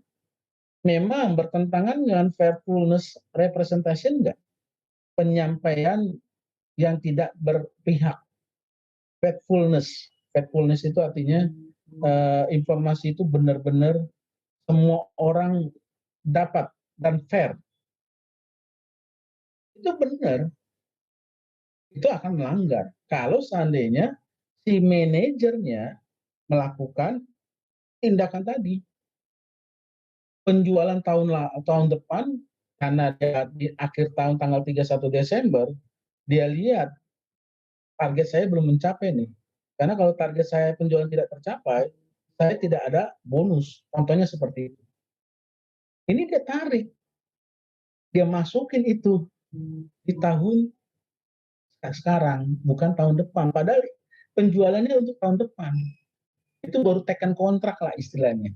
Memang bertentangan dengan faithfulness representation enggak? Penyampaian yang tidak berpihak. Faithfulness. Faithfulness itu artinya informasi itu benar-benar semua orang dapat dan fair, itu benar, itu akan melanggar. Kalau seandainya si manajernya melakukan tindakan tadi, penjualan tahun depan karena dia di akhir tahun tanggal 31 Desember, dia lihat target saya belum mencapai nih. Karena kalau target saya penjualan tidak tercapai, saya tidak ada bonus. Contohnya seperti itu. Ini dia tarik, dia masukin itu di tahun sekarang, bukan tahun depan. Padahal penjualannya untuk tahun depan. Itu baru tekan kontrak lah istilahnya.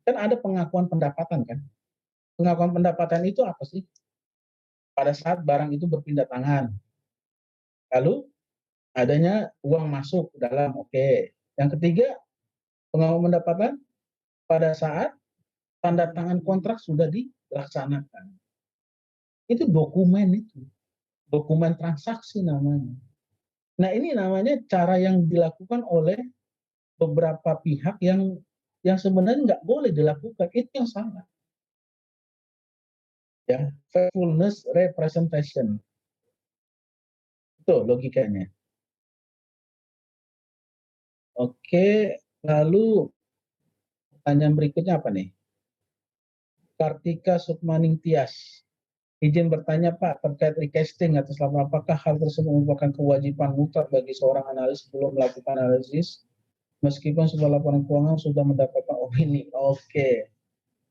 Kan ada pengakuan pendapatan kan. Pengakuan pendapatan itu apa sih? Pada saat barang itu berpindah tangan. Lalu adanya uang masuk dalam, oke. Yang ketiga, pengakuan pendapatan pada saat tanda tangan kontrak sudah dilaksanakan. Itu dokumen itu. Dokumen transaksi namanya. Nah, ini namanya cara yang dilakukan oleh beberapa pihak yang sebenarnya nggak boleh dilakukan. Itu yang salah. Ya, faithfulness representation. Itu logikanya. Oke, lalu pertanyaan berikutnya apa nih? Kartika Sukmaning Tias. Izin bertanya Pak, terkait recasting atas laporan, apakah hal tersebut merupakan kewajiban mutlak bagi seorang analis sebelum melakukan analisis, meskipun sebuah laporan keuangan sudah mendapatkan opini? Oke.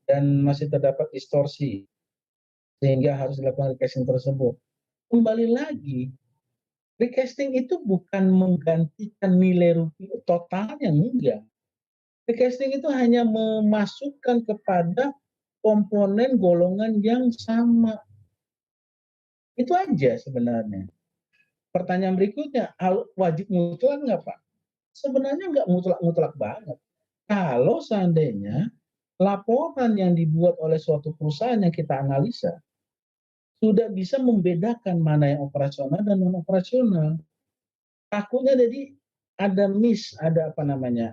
Dan masih terdapat distorsi, sehingga harus dilakukan recasting tersebut. Kembali lagi, recasting itu bukan menggantikan nilai rupiah totalnya, enggak. Recasting itu hanya memasukkan kepada komponen golongan yang sama. Itu aja sebenarnya. Pertanyaan berikutnya, wajib mutlak nggak Pak? Sebenarnya nggak mutlak-mutlak banget. Kalau seandainya laporan yang dibuat oleh suatu perusahaan yang kita analisa sudah bisa membedakan mana yang operasional dan non operasional. Takutnya jadi ada ada apa namanya,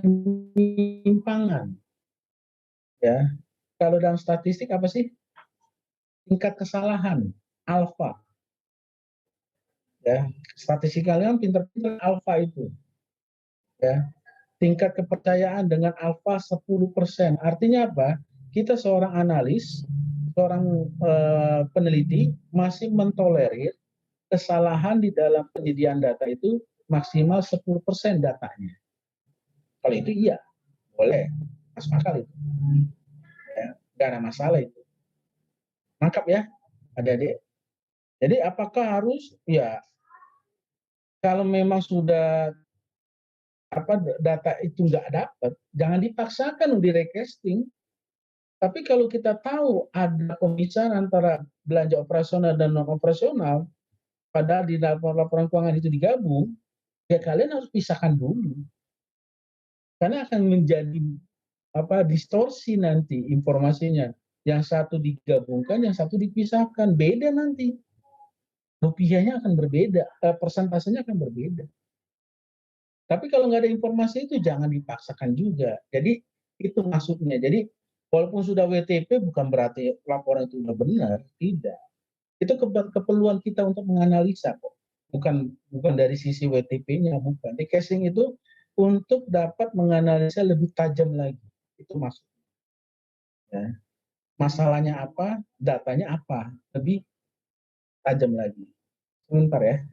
penyimpangan. Ya, kalau dalam statistik apa sih tingkat kesalahan alfa? Ya, statistik kalian pinter-pinter alfa itu. Ya, tingkat kepercayaan dengan alfa 10%. Artinya apa? Kita seorang analis, seorang peneliti masih mentolerir kesalahan di dalam penyediaan data itu maksimal 10% datanya. Kalau itu iya, boleh, masuk akal itu. Ya, nggak ada masalah itu. Mantap ya, adik-adik. Jadi apakah harus? Ya, kalau memang sudah data itu nggak dapat, jangan dipaksakan di recasting. Tapi kalau kita tahu ada pemisahan antara belanja operasional dan non operasional, padahal di laporan keuangan itu digabung, ya kalian harus pisahkan dulu. Karena akan menjadi distorsi nanti informasinya. Yang satu digabungkan, yang satu dipisahkan, beda nanti. Rupiahnya akan berbeda, persentasenya akan berbeda. Tapi kalau nggak ada informasi itu jangan dipaksakan juga. Jadi itu maksudnya. Jadi walaupun sudah WTP bukan berarti laporan itu sudah benar, tidak. Itu keperluan kita untuk menganalisa kok. Bukan dari sisi WTP-nya, bukan. Di casing itu untuk dapat menganalisa lebih tajam lagi. Itu maksudnya. Ya. Masalahnya apa, datanya apa, lebih tajam lagi. Sebentar ya.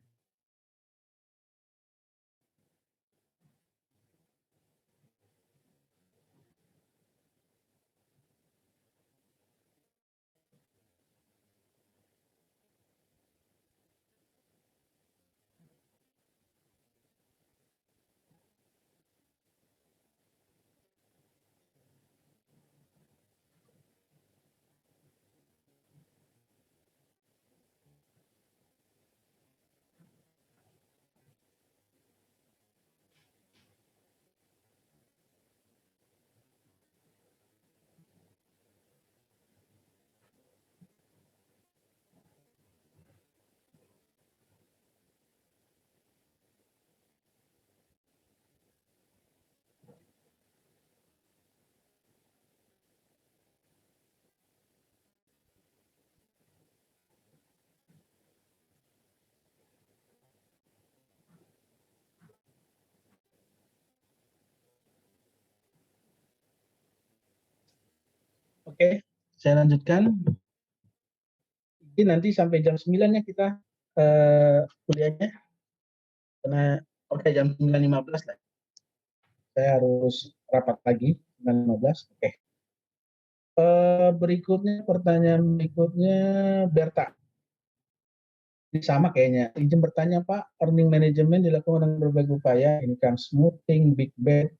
Oke, saya lanjutkan. Jadi nanti sampai jam 9 ya kita kuliahnya. Karena oke jam 9.15 lah. Saya harus rapat lagi 9.15. Oke. Berikutnya pertanyaan berikutnya Berta. Ini sama kayaknya. Izin bertanya Pak, earning management dilakukan dengan berbagai upaya, income smoothing, big bet,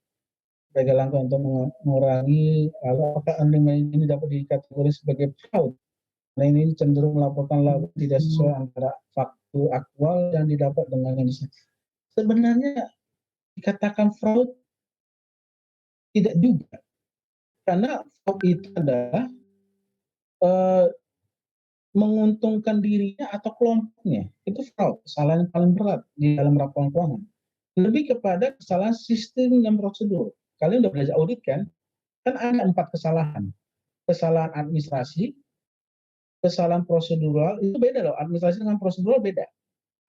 sebagai langkah untuk mengurangi, apakah earning management ini dapat dikategori sebagai fraud? Nah ini cenderung melaporkan laba tidak sesuai antara fakta aktual yang didapat dengan yang disebut. Sebenarnya dikatakan fraud tidak juga, karena fraud itu adalah eh, menguntungkan dirinya atau kelompoknya. Itu fraud, kesalahan yang paling berat di dalam laporan keuangan. Lebih kepada kesalahan sistem dan prosedur. Kalian udah belajar audit kan? Kan ada 4 kesalahan. Kesalahan administrasi, kesalahan prosedural, itu beda loh. Administrasi dengan prosedural beda.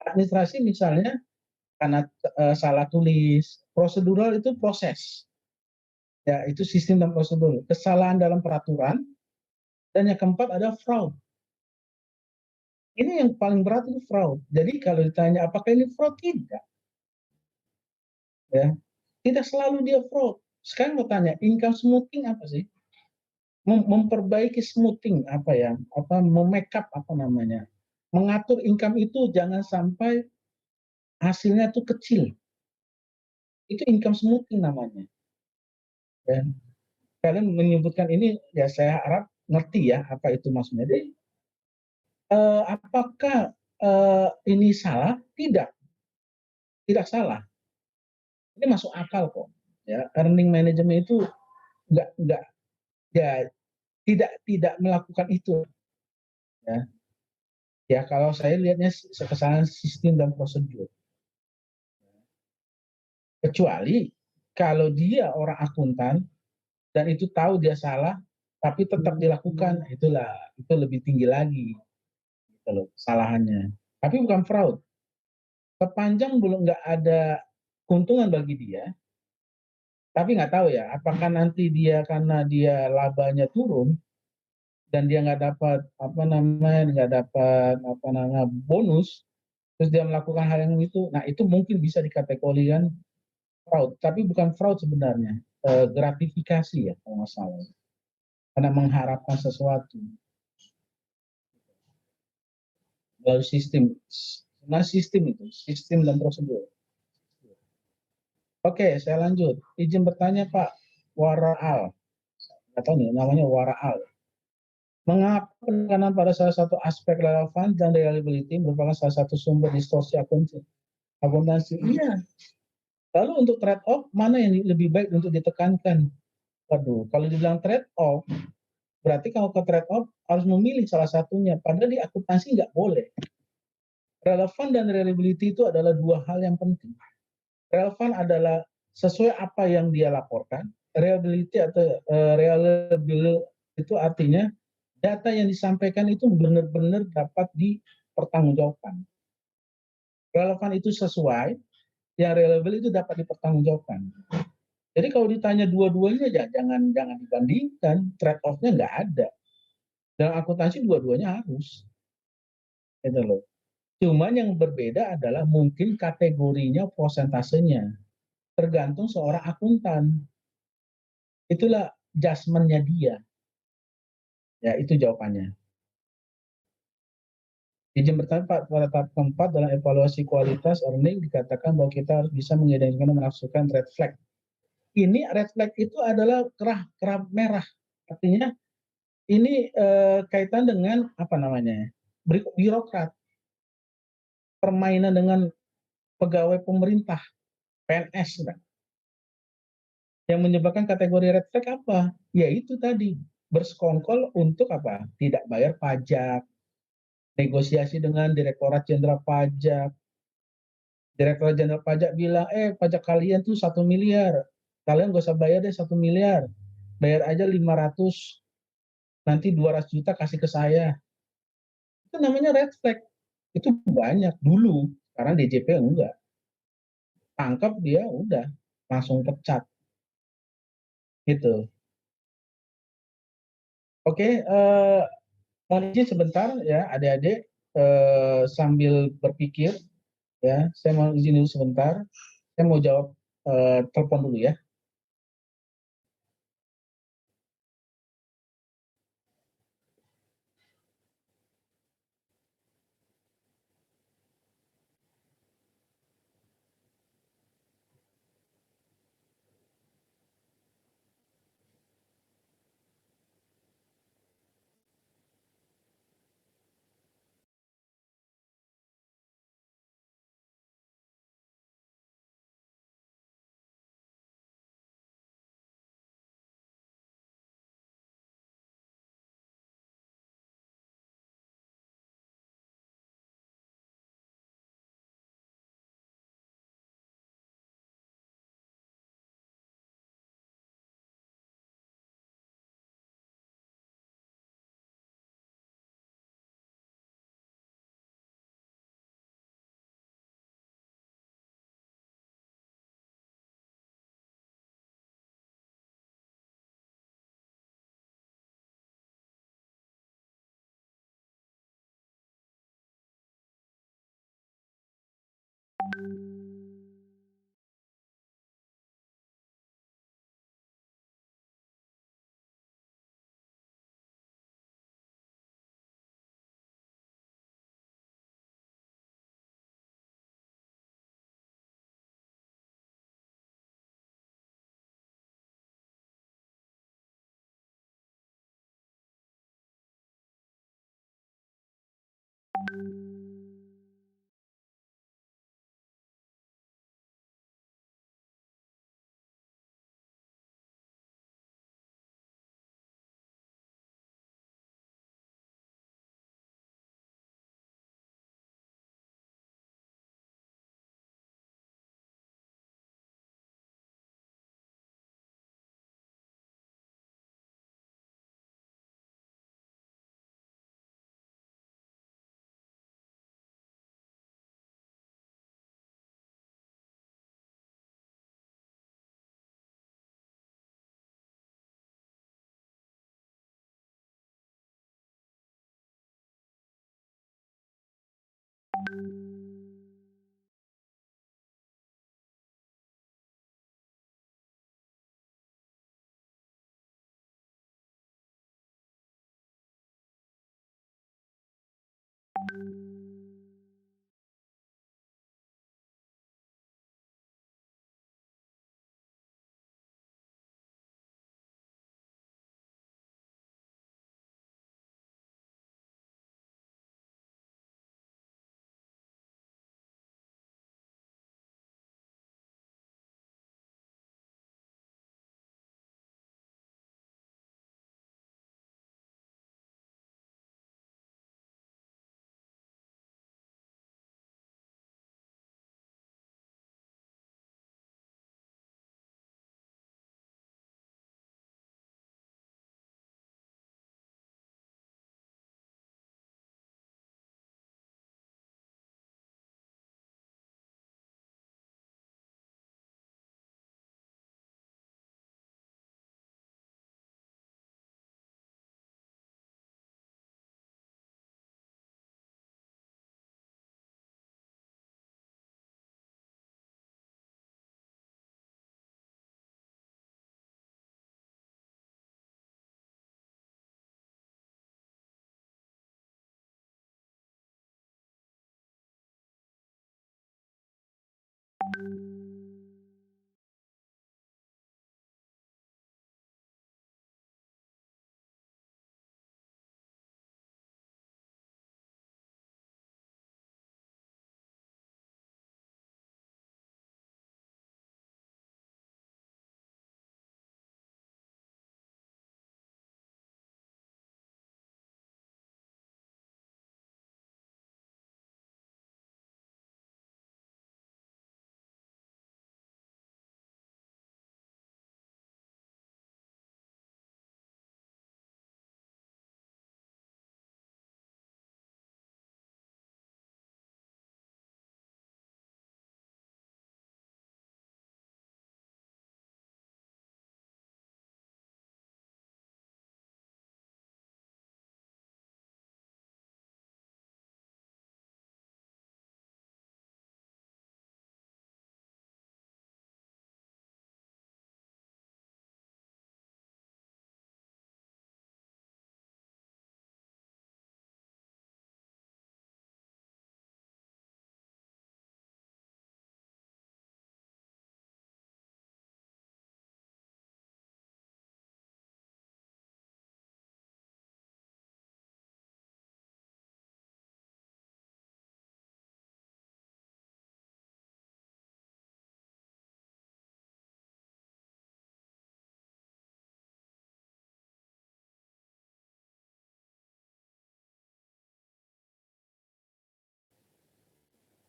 Administrasi misalnya karena salah tulis, prosedural itu proses. Ya, itu sistem dan prosedur. Kesalahan dalam peraturan, dan yang keempat ada fraud. Ini yang paling berat itu fraud. Jadi kalau ditanya apakah ini fraud, tidak. Ya, tidak selalu dia fraud. Sekarang mau tanya, income smoothing apa sih? Memperbaiki smoothing apa ya? Apa memake-up apa namanya? Mengatur income itu jangan sampai hasilnya itu kecil. Itu income smoothing namanya. Ya. Kalian menyebutkan ini, ya saya harap ngerti ya apa itu maksudnya. Jadi, apakah ini salah? Tidak, tidak salah. Ini masuk akal kok. Ya, earning management itu nggak ya tidak melakukan itu. Ya, ya kalau saya lihatnya kesalahan sistem dan prosedur. Kecuali kalau dia orang akuntan dan itu tahu dia salah, tapi tetap dilakukan, itulah itu lebih tinggi lagi, gitu loh, kesalahannya. Tapi bukan fraud. Sepanjang belum nggak ada keuntungan bagi dia, tapi nggak tahu ya, apakah nanti dia karena dia labanya turun dan dia nggak dapat bonus, terus dia melakukan hal yang itu, nah itu mungkin bisa dikategorikan fraud, tapi bukan fraud sebenarnya, gratifikasi ya kalau nggak salah, karena mengharapkan sesuatu melalui sistem, nah sistem itu, sistem dan prosedur. Oke, saya lanjut. Izin bertanya Pak Waraal, nggak tahu nih namanya Waraal. Mengapa penekanan pada salah satu aspek relevan dan reliability merupakan salah satu sumber distorsi akuntansi? Iya. Lalu untuk trade off, mana yang lebih baik untuk ditekankan? Waduh, kalau dibilang trade off, berarti kalau ke trade off harus memilih salah satunya. Padahal di akuntansi nggak boleh. Relevan dan reliability itu adalah dua hal yang penting. Relevan adalah sesuai apa yang dia laporkan. Reliability atau reliable itu artinya data yang disampaikan itu benar-benar dapat dipertanggungjawabkan. Relevan itu sesuai, yang reliable itu dapat dipertanggungjawabkan. Jadi kalau ditanya dua-duanya ya jangan dibandingkan, trade off-nya nggak ada. Dalam akuntansi dua-duanya harus. Gitu loh. Cuman yang berbeda adalah mungkin kategorinya, prosentasenya. Tergantung seorang akuntan. Itulah judgement-nya dia. Ya, itu jawabannya. Izin bertanya Pak, pada tahap keempat dalam evaluasi kualitas earning dikatakan bahwa kita harus bisa mengidentifikasi dan menafsirkan red flag. Ini red flag itu adalah kerah merah. Artinya ini kaitan dengan apa namanya? Birokrat. Permainan dengan pegawai pemerintah, PNS. Kan? Yang menyebabkan kategori red flag apa? Yaitu tadi bersekongkol untuk apa? Tidak bayar pajak, negosiasi dengan Direktorat Jenderal Pajak. Direktorat Jenderal Pajak bilang, pajak kalian tuh 1 miliar, kalian gak usah bayar deh 1 miliar, bayar aja 500, nanti 200 juta kasih ke saya. Itu namanya red flag. Itu banyak dulu, sekarang DJP enggak. Tangkap dia udah, langsung pecat. Gitu. Oke, mohon izin sebentar ya adik-adik, sambil berpikir ya, saya mau izin dulu sebentar, saya mau jawab, telepon dulu ya.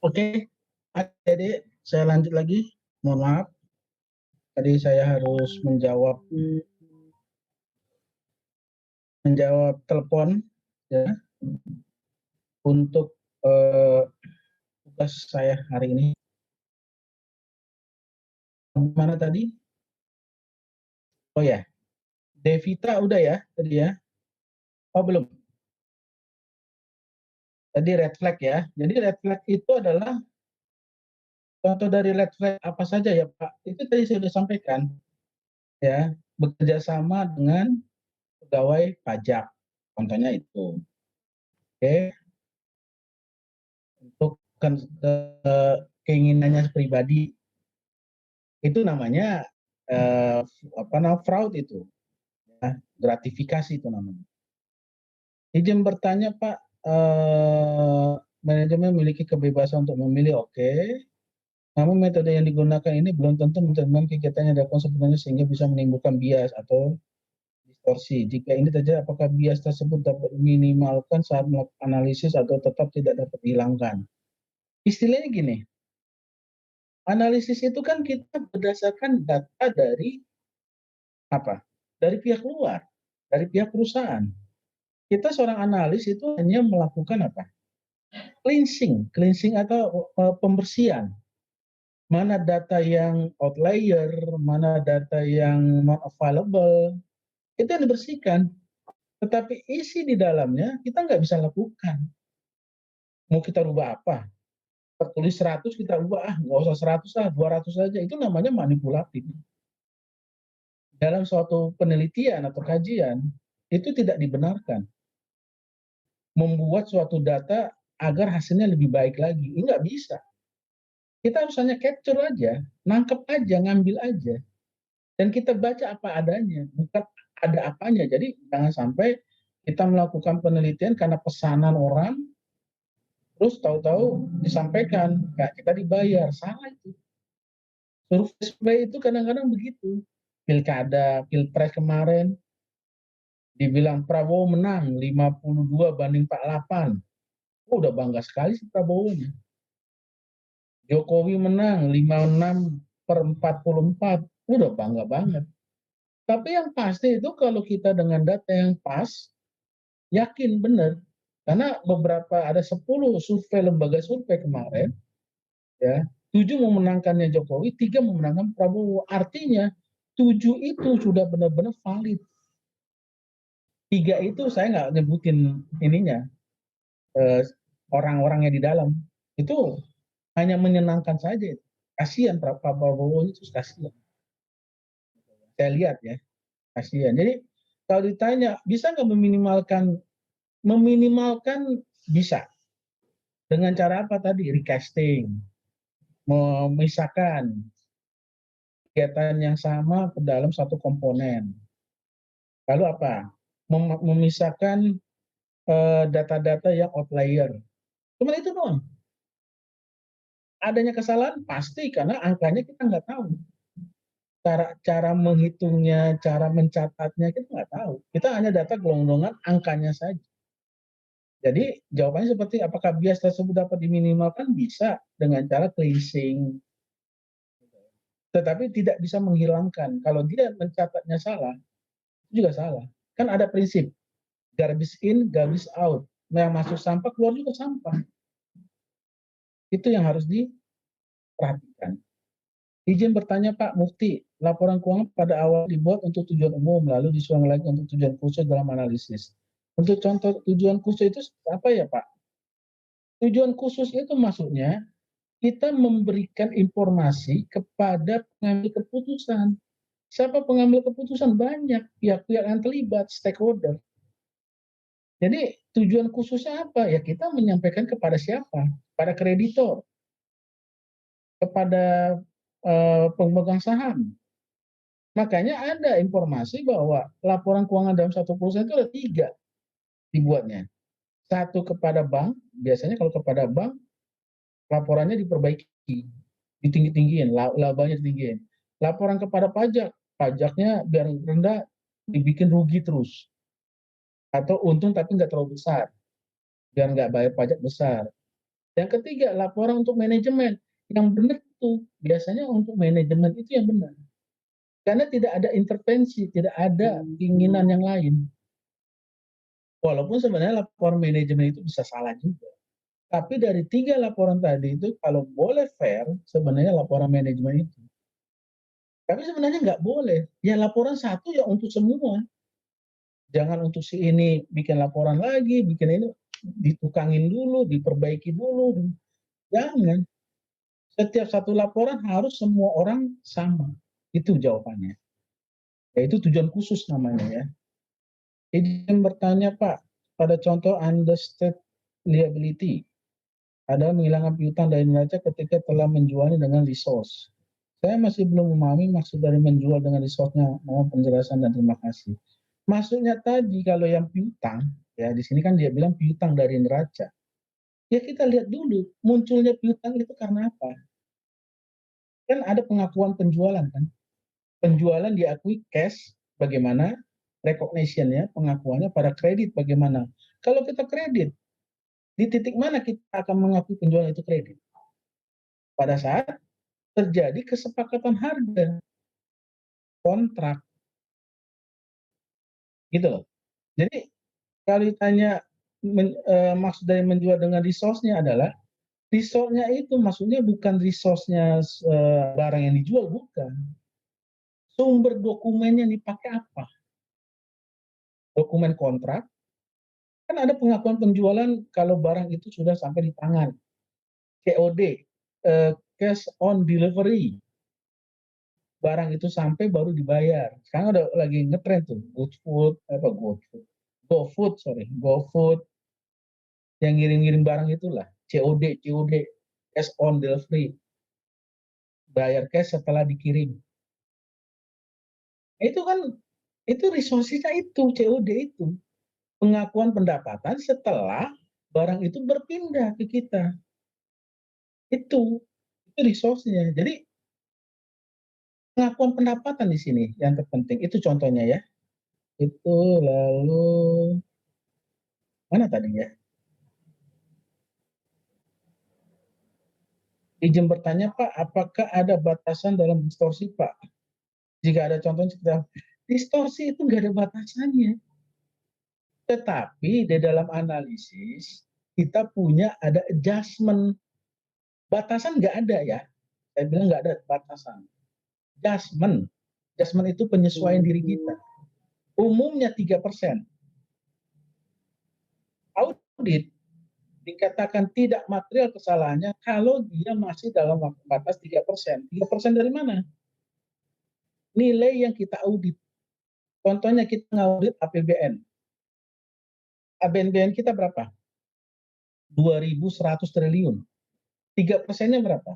Oke, adik-adik, saya lanjut lagi. Mohon maaf, tadi saya harus menjawab telepon ya untuk tugas saya hari ini. Mana tadi? Oh ya, Devita udah ya tadi ya? Oh belum. Tadi red flag ya. Jadi red flag itu adalah contoh dari red flag apa saja ya Pak? Itu tadi saya sudah sampaikan ya, bekerja sama dengan pegawai pajak. Contohnya itu. Oke, untuk keinginannya pribadi itu namanya fraud itu, ya, gratifikasi itu namanya. Izin bertanya Pak, manajemen memiliki kebebasan untuk memilih, oke. Namun metode yang digunakan ini belum tentu mencerminkan kegiatan yang dilakukan sebenarnya sehingga bisa menimbulkan bias atau distorsi. Jika ini terjadi, apakah bias tersebut dapat minimalkan saat melakukan analisis atau tetap tidak dapat dihilangkan? Istilahnya gini, analisis itu kan kita berdasarkan data dari apa? Dari pihak luar, dari pihak perusahaan. Kita seorang analis itu hanya melakukan apa? Cleansing atau pembersihan. Mana data yang outlier, mana data yang not available, itu yang dibersihkan. Tetapi isi di dalamnya kita nggak bisa lakukan. Mau kita rubah apa? Tertulis 100 kita ubah, nggak usah 100 lah, 200 saja. Itu namanya manipulatif. Dalam suatu penelitian atau kajian, itu tidak dibenarkan. Membuat suatu data agar hasilnya lebih baik lagi. Nggak bisa. Kita harus hanya capture aja, nangkep aja, ngambil aja. Dan kita baca apa adanya, bukan ada apanya. Jadi jangan sampai kita melakukan penelitian karena pesanan orang, terus tahu-tahu disampaikan, nggak kita dibayar. Salah itu. Survei itu kadang-kadang begitu. Pilkada, pilpres kemarin, dibilang Prabowo menang 52-48. Oh, udah bangga sekali sih Prabowo-nya. Jokowi menang 56/44. Udah bangga banget. Tapi yang pasti itu kalau kita dengan data yang pas, yakin benar. Karena beberapa ada 10 survei lembaga survei kemarin, ya 7 memenangkannya Jokowi, 3 memenangkan Prabowo. Artinya 7 itu sudah benar-benar valid. 3 itu saya nggak nyebutin ininya, orang-orangnya di dalam. Itu hanya menyenangkan saja. Kasihan Pak Prabowo itu, kasihan. Saya lihat ya, kasihan. Jadi kalau ditanya bisa nggak meminimalkan bisa. Dengan cara apa tadi? Recasting, memisahkan kegiatan yang sama ke dalam satu komponen. Lalu apa? Memisahkan data-data yang outlier. Cuma itu doang. Adanya kesalahan pasti karena angkanya kita nggak tahu. Cara menghitungnya, cara mencatatnya kita nggak tahu. Kita hanya data gelondongan angkanya saja. Jadi jawabannya seperti apakah bias tersebut dapat diminimalkan? Bisa dengan cara cleansing. Tetapi tidak bisa menghilangkan. Kalau dia mencatatnya salah, itu juga salah. Kan ada prinsip garbage in, garbage out. Yang masuk sampah, keluar juga sampah. Itu yang harus diperhatikan. Izin bertanya Pak Mufti, laporan keuangan pada awal dibuat untuk tujuan umum, lalu disusun lagi untuk tujuan khusus dalam analisis. Untuk contoh tujuan khusus itu apa ya Pak? Tujuan khusus itu maksudnya kita memberikan informasi kepada pengambil keputusan. Siapa pengambil keputusan? Banyak pihak-pihak yang terlibat, stakeholder. Jadi tujuan khususnya apa? Ya kita menyampaikan kepada siapa? Pada kreditor, kepada pemegang saham. Makanya ada informasi bahwa laporan keuangan dalam satu perusahaan itu ada 3 dibuatnya. Satu kepada bank, biasanya kalau kepada bank, laporannya diperbaiki, ditinggi-tinggiin, labanya ditinggiin. Laporan kepada pajak, pajaknya biar rendah, dibikin rugi terus. Atau untung tapi nggak terlalu besar, biar nggak bayar pajak besar. Yang ketiga, laporan untuk manajemen. Yang benar tuh, biasanya untuk manajemen itu yang benar. Karena tidak ada intervensi, tidak ada keinginan yang lain. Walaupun sebenarnya laporan manajemen itu bisa salah juga. Tapi dari 3 laporan tadi itu kalau boleh fair, sebenarnya laporan manajemen itu. Tapi sebenarnya nggak boleh. Ya laporan satu ya untuk semua. Jangan untuk si ini bikin laporan lagi, bikin ini, ditukangin dulu, diperbaiki dulu. Jangan. Setiap satu laporan harus semua orang sama. Itu jawabannya. Yaitu tujuan khusus namanya ya. Izin bertanya Pak, pada contoh understated liability, ada menghilangkan piutang dari neraca ketika telah menjualnya dengan resource. Saya masih belum memahami maksud dari menjual dengan resource-nya. Mohon penjelasan dan terima kasih. Maksudnya tadi kalau yang piutang, ya di sini kan dia bilang piutang dari neraca. Ya kita lihat dulu munculnya piutang itu karena apa? Kan ada pengakuan penjualan kan. Penjualan diakui cash bagaimana, recognition-nya, pengakuannya pada kredit bagaimana. Kalau kita kredit, di titik mana kita akan mengakui penjualan itu kredit? Pada saat terjadi kesepakatan harga, kontrak, gitu loh. Jadi kalau ditanya maksud dari menjual dengan resource-nya adalah resource-nya itu maksudnya bukan resource-nya barang yang dijual, bukan. Sumber dokumennya dipakai apa? Dokumen kontrak, kan ada pengakuan penjualan kalau barang itu sudah sampai di tangan. COD, cash on delivery. Barang itu sampai baru dibayar. Sekarang udah lagi ngetrend tuh, GoFood, yang ngirim-ngirim barang itulah, COD, cash on delivery. Bayar cash setelah dikirim. Itu kan, itu resource-nya itu, COD itu. Pengakuan pendapatan setelah barang itu berpindah ke kita. Itu resource-nya. Jadi pengakuan pendapatan di sini yang terpenting. Itu contohnya ya. Itu lalu mana tadi ya? Izin bertanya Pak, apakah ada batasan dalam distorsi Pak? Jika ada contohnya seperti apa? Distorsi itu nggak ada batasannya. Tetapi di dalam analisis kita punya ada adjustment. Batasan nggak ada ya. Saya bilang nggak ada batasan. Adjustment. Adjustment itu penyesuaian diri kita. Umumnya 3%. Audit dikatakan tidak material kesalahannya kalau dia masih dalam batas 3%. 3% dari mana? Nilai yang kita audit. Contohnya kita ngaudit APBN. APBN kita berapa? 2.100 triliun. 3%-nya berapa?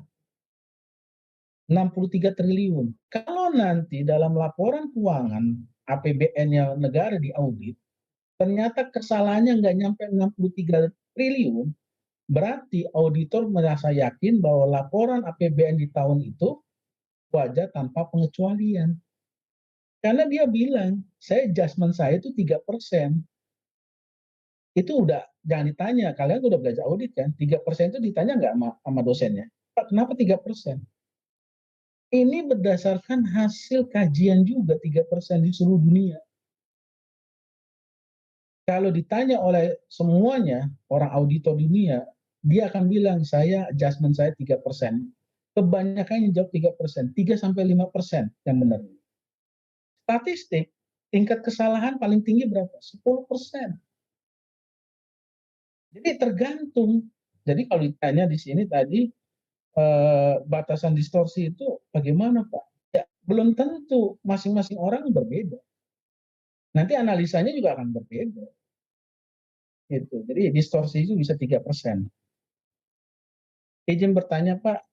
63 triliun. Kalau nanti dalam laporan keuangan APBN-nya negara diaudit, ternyata kesalahannya nggak nyampe 63 triliun, berarti auditor merasa yakin bahwa laporan APBN di tahun itu wajar tanpa pengecualian. Karena dia bilang, saya adjustment saya itu 3%. Itu udah, jangan ditanya, kalian udah belajar audit kan, 3% itu ditanya nggak sama dosennya? Pak, kenapa 3%? Ini berdasarkan hasil kajian juga 3% di seluruh dunia. Kalau ditanya oleh semuanya, orang auditor dunia, dia akan bilang, saya adjustment saya 3%. Kebanyakan yang jawab 3%, 3-5% yang benar. Statistik, tingkat kesalahan paling tinggi berapa? 10%. Jadi tergantung. Jadi kalau ditanya di sini tadi, batasan distorsi itu bagaimana Pak? Ya, belum tentu, masing-masing orang berbeda. Nanti analisanya juga akan berbeda. Gitu. Jadi distorsi itu bisa 3%. Izin bertanya Pak,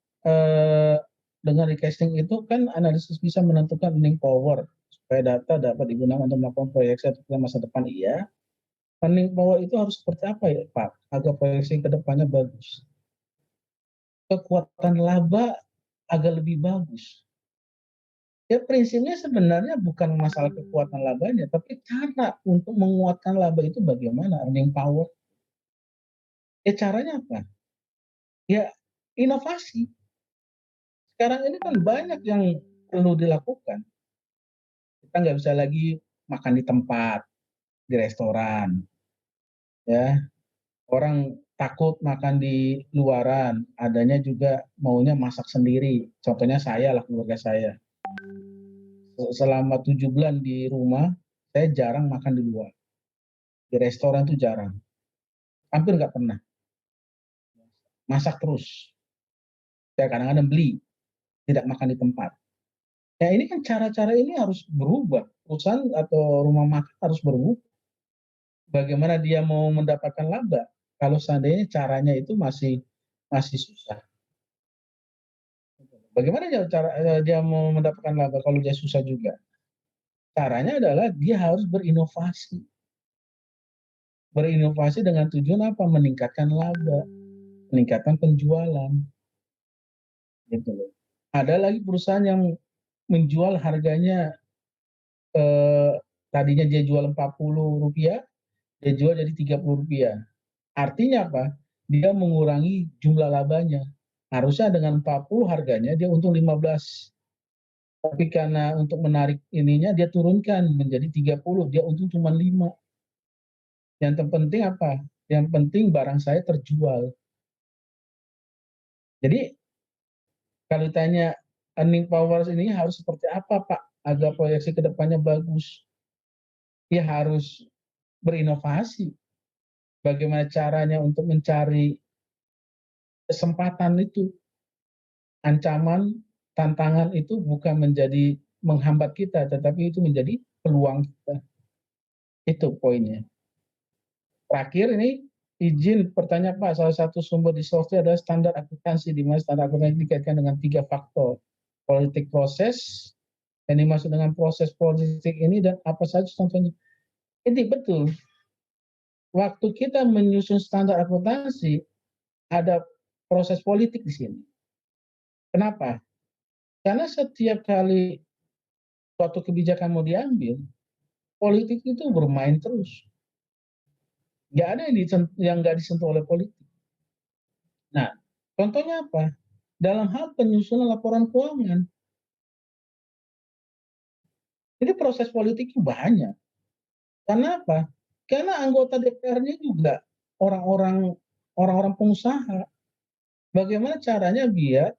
dengan recasting itu kan analisis bisa menentukan earning power supaya data dapat digunakan untuk melakukan proyeksi atau masa depan, iya. Earning power itu harus seperti apa ya Pak agar proyeksi ke depannya bagus? Kekuatan laba agar lebih bagus. Ya prinsipnya sebenarnya bukan masalah kekuatan labanya, tapi cara untuk menguatkan laba itu bagaimana, earning power. Ya caranya apa? ya inovasi. Sekarang ini kan banyak yang perlu dilakukan. Kita nggak bisa lagi makan di tempat, di restoran, ya. Orang takut makan di luaran, adanya juga maunya masak sendiri. Contohnya saya lah, keluarga saya. Selama 7 bulan di rumah, saya jarang makan di luar. Di restoran tuh jarang. Hampir nggak pernah. Masak terus. Saya kadang-kadang beli, tidak makan di tempat. Ya ini kan cara-cara ini harus berubah. Perusahaan atau rumah makan harus berubah. Bagaimana dia mau mendapatkan laba kalau seandainya caranya itu masih susah. Bagaimana dia mau mendapatkan laba kalau dia susah juga? Caranya adalah dia harus berinovasi. Berinovasi dengan tujuan apa? Meningkatkan laba, meningkatkan penjualan. Gitu loh. Ada lagi perusahaan yang menjual harganya tadinya dia jual Rp40, dia jual jadi Rp30. Artinya apa? Dia mengurangi jumlah labanya. Harusnya dengan 40 harganya dia untung 15. Tapi karena untuk menarik ininya dia turunkan menjadi 30, dia untung cuma 5. Yang terpenting apa? Yang penting barang saya terjual. Jadi kalau ditanya earning power ini harus seperti apa Pak agar proyeksi ke depannya bagus? Ya harus berinovasi. Bagaimana caranya untuk mencari kesempatan itu? Ancaman, tantangan itu bukan menjadi menghambat kita, tetapi itu menjadi peluang kita. Itu poinnya. Terakhir ini izin pertanyaan Pak, salah satu sumber distorsi adalah standar akuntansi, di mana standar akuntansi dikaitkan dengan 3 faktor. Politik proses, yang dimaksud dengan proses politik ini dan apa saja contohnya. Ini betul. Waktu kita menyusun standar akuntansi, ada proses politik di sini. Kenapa? Karena setiap kali suatu kebijakan mau diambil, politik itu bermain terus. Nggak ada yang nggak disentuh oleh politik. Nah, contohnya apa? Dalam hal penyusunan laporan keuangan, ini proses politiknya banyak. Karena apa? Karena anggota DPR-nya juga orang-orang pengusaha. Bagaimana caranya biar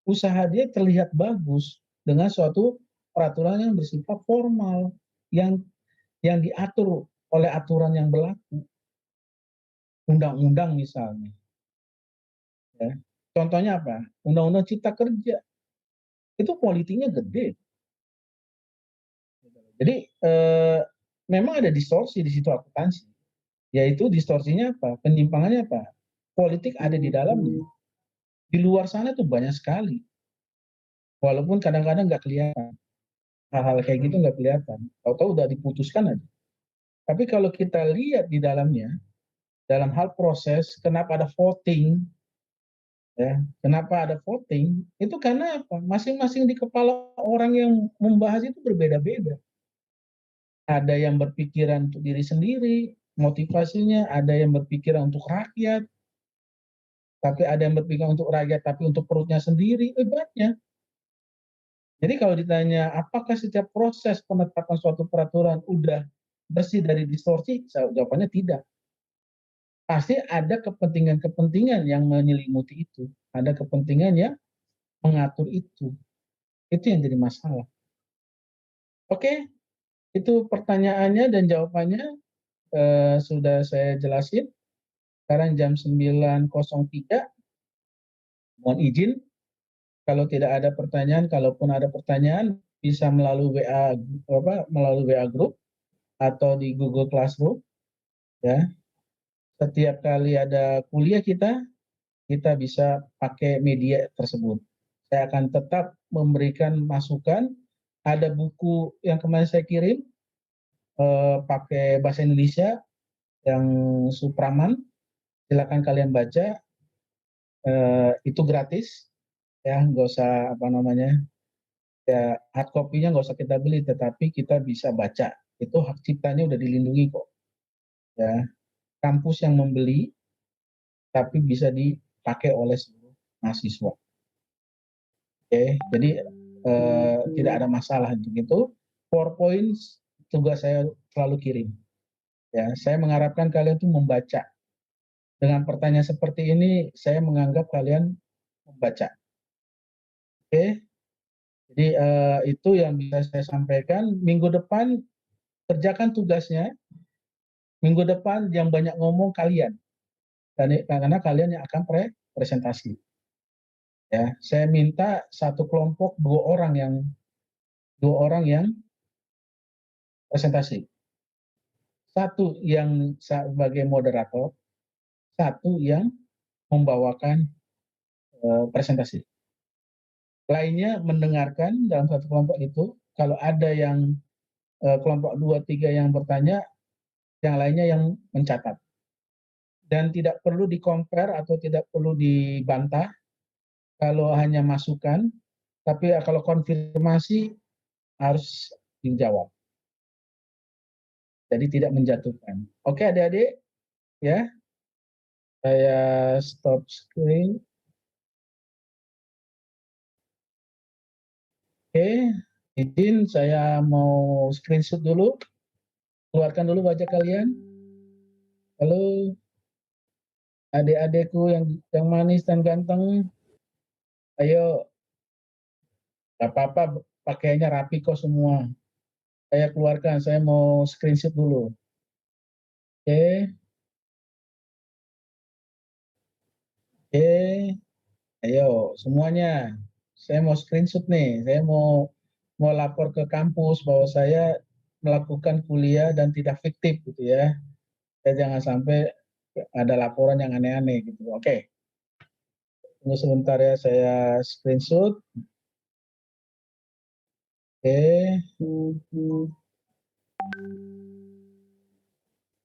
usaha dia terlihat bagus dengan suatu peraturan yang bersifat formal, yang diatur oleh aturan yang berlaku, undang-undang misalnya. Ya. Contohnya apa? Undang-undang Cipta Kerja. Itu politiknya gede. Jadi memang ada distorsi di situ akuntansi. Yaitu distorsinya apa? Penyimpangannya apa? Politik ada di dalamnya. Di luar sana tuh banyak sekali. Walaupun kadang-kadang nggak kelihatan. Hal-hal kayak gitu nggak kelihatan. Tahu-tahu udah diputuskan aja. Tapi kalau kita lihat di dalamnya, dalam hal proses, kenapa ada voting, ya, kenapa ada voting, itu karena apa? Masing-masing di kepala orang yang membahas itu berbeda-beda. Ada yang berpikiran untuk diri sendiri, motivasinya, ada yang berpikiran untuk rakyat, tapi ada yang berpikiran untuk rakyat, tapi untuk perutnya sendiri, banyak. Jadi kalau ditanya apakah setiap proses penetapan suatu peraturan udah bersih dari distorsi, jawabannya tidak. Pasti ada kepentingan-kepentingan yang menyelimuti itu, ada kepentingan yang mengatur itu. Itu yang jadi masalah. Oke, itu pertanyaannya dan jawabannya sudah saya jelasin. Sekarang jam 9.03. Mohon izin kalau tidak ada pertanyaan, kalaupun ada pertanyaan bisa melalui WA group atau di Google Classroom, ya. Setiap kali ada kuliah kita bisa pakai media tersebut. Saya akan tetap memberikan masukan. Ada buku yang kemarin saya kirim pakai bahasa Indonesia yang Supraman, silakan kalian baca. Itu gratis, ya, nggak usah ya, hard copy-nya nggak usah kita beli, tetapi kita bisa baca. Itu hak ciptanya udah dilindungi kok. Ya, kampus yang membeli, tapi bisa dipakai oleh seluruh mahasiswa. Oke, jadi tidak ada masalah untuk itu. PowerPoint tugas saya selalu kirim. Ya, saya mengharapkan kalian tuh membaca. Dengan pertanyaan seperti ini, saya menganggap kalian membaca. Oke, jadi itu yang bisa saya sampaikan. Minggu depan kerjakan tugasnya. Minggu depan yang banyak ngomong kalian, karena kalian yang akan presentasi. Ya, saya minta satu kelompok dua orang yang presentasi. Satu yang sebagai moderator, satu yang membawakan presentasi. Lainnya mendengarkan dalam satu kelompok itu. Kalau ada yang kelompok 2-3 yang bertanya, yang lainnya yang mencatat. Dan tidak perlu di-compare atau tidak perlu dibantah kalau hanya masukan, tapi kalau konfirmasi harus dijawab. Jadi tidak menjatuhkan. Oke adik-adik, ya. Saya stop screen. Oke, izin saya mau screenshot dulu. Keluarkan dulu wajah kalian. Halo, adik-adikku yang manis dan ganteng. Ayo, gak apa-apa, pakaiannya rapi kok semua. Saya keluarkan, saya mau screenshot dulu. Oke. Oke, ayo semuanya. Saya mau screenshot nih. Saya mau lapor ke kampus bahwa saya melakukan kuliah dan tidak fiktif gitu ya. Saya jangan sampai ada laporan yang aneh-aneh gitu. Oke. Tunggu sebentar ya, saya screenshot. Oke.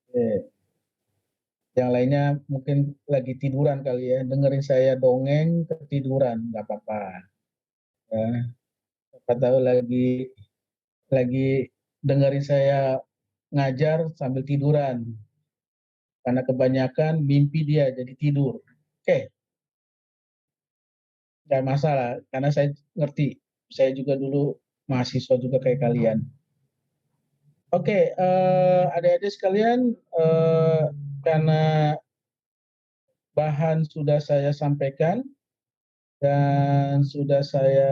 Oke. Yang lainnya mungkin lagi tiduran kali ya, dengerin saya dongeng ketiduran, nggak apa-apa. Ya. Siapa tahu lagi dengerin saya ngajar sambil tiduran. Karena kebanyakan mimpi dia jadi tidur. Oke. Nggak masalah, karena saya ngerti. Saya juga dulu mahasiswa juga kayak kalian. Oke, adik-adik sekalian, karena bahan sudah saya sampaikan dan sudah saya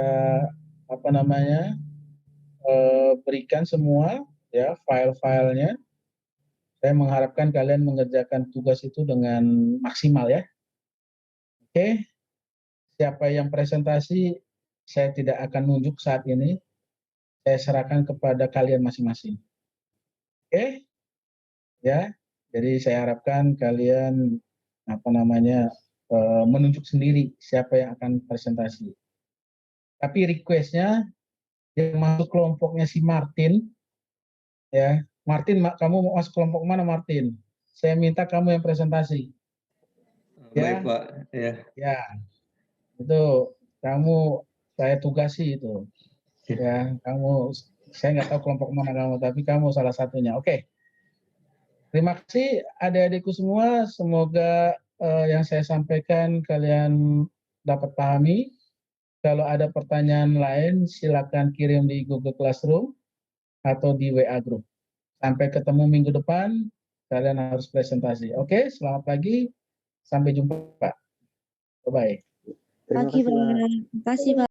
berikan semua ya file-filenya. Saya mengharapkan kalian mengerjakan tugas itu dengan maksimal ya. Oke, siapa yang presentasi saya tidak akan nunjuk saat ini. Saya serahkan kepada kalian masing-masing. Oke, ya. Jadi saya harapkan kalian menunjuk sendiri siapa yang akan presentasi. Tapi requestnya yang masuk kelompoknya si Martin, ya. Martin, kamu mau masuk kelompok mana Martin? Saya minta kamu yang presentasi. Baik, Pak. Ya. Ya, itu kamu saya tugasi itu. Ya, saya nggak tahu kelompok mana kamu, tapi kamu salah satunya. Oke. Terima kasih adik-adikku semua. Semoga yang saya sampaikan kalian dapat pahami. Kalau ada pertanyaan lain, silakan kirim di Google Classroom atau di WA Group. Sampai ketemu minggu depan, kalian harus presentasi. Oke, selamat pagi. Sampai jumpa, Pak. Bye-bye. Terima kasih, Pak.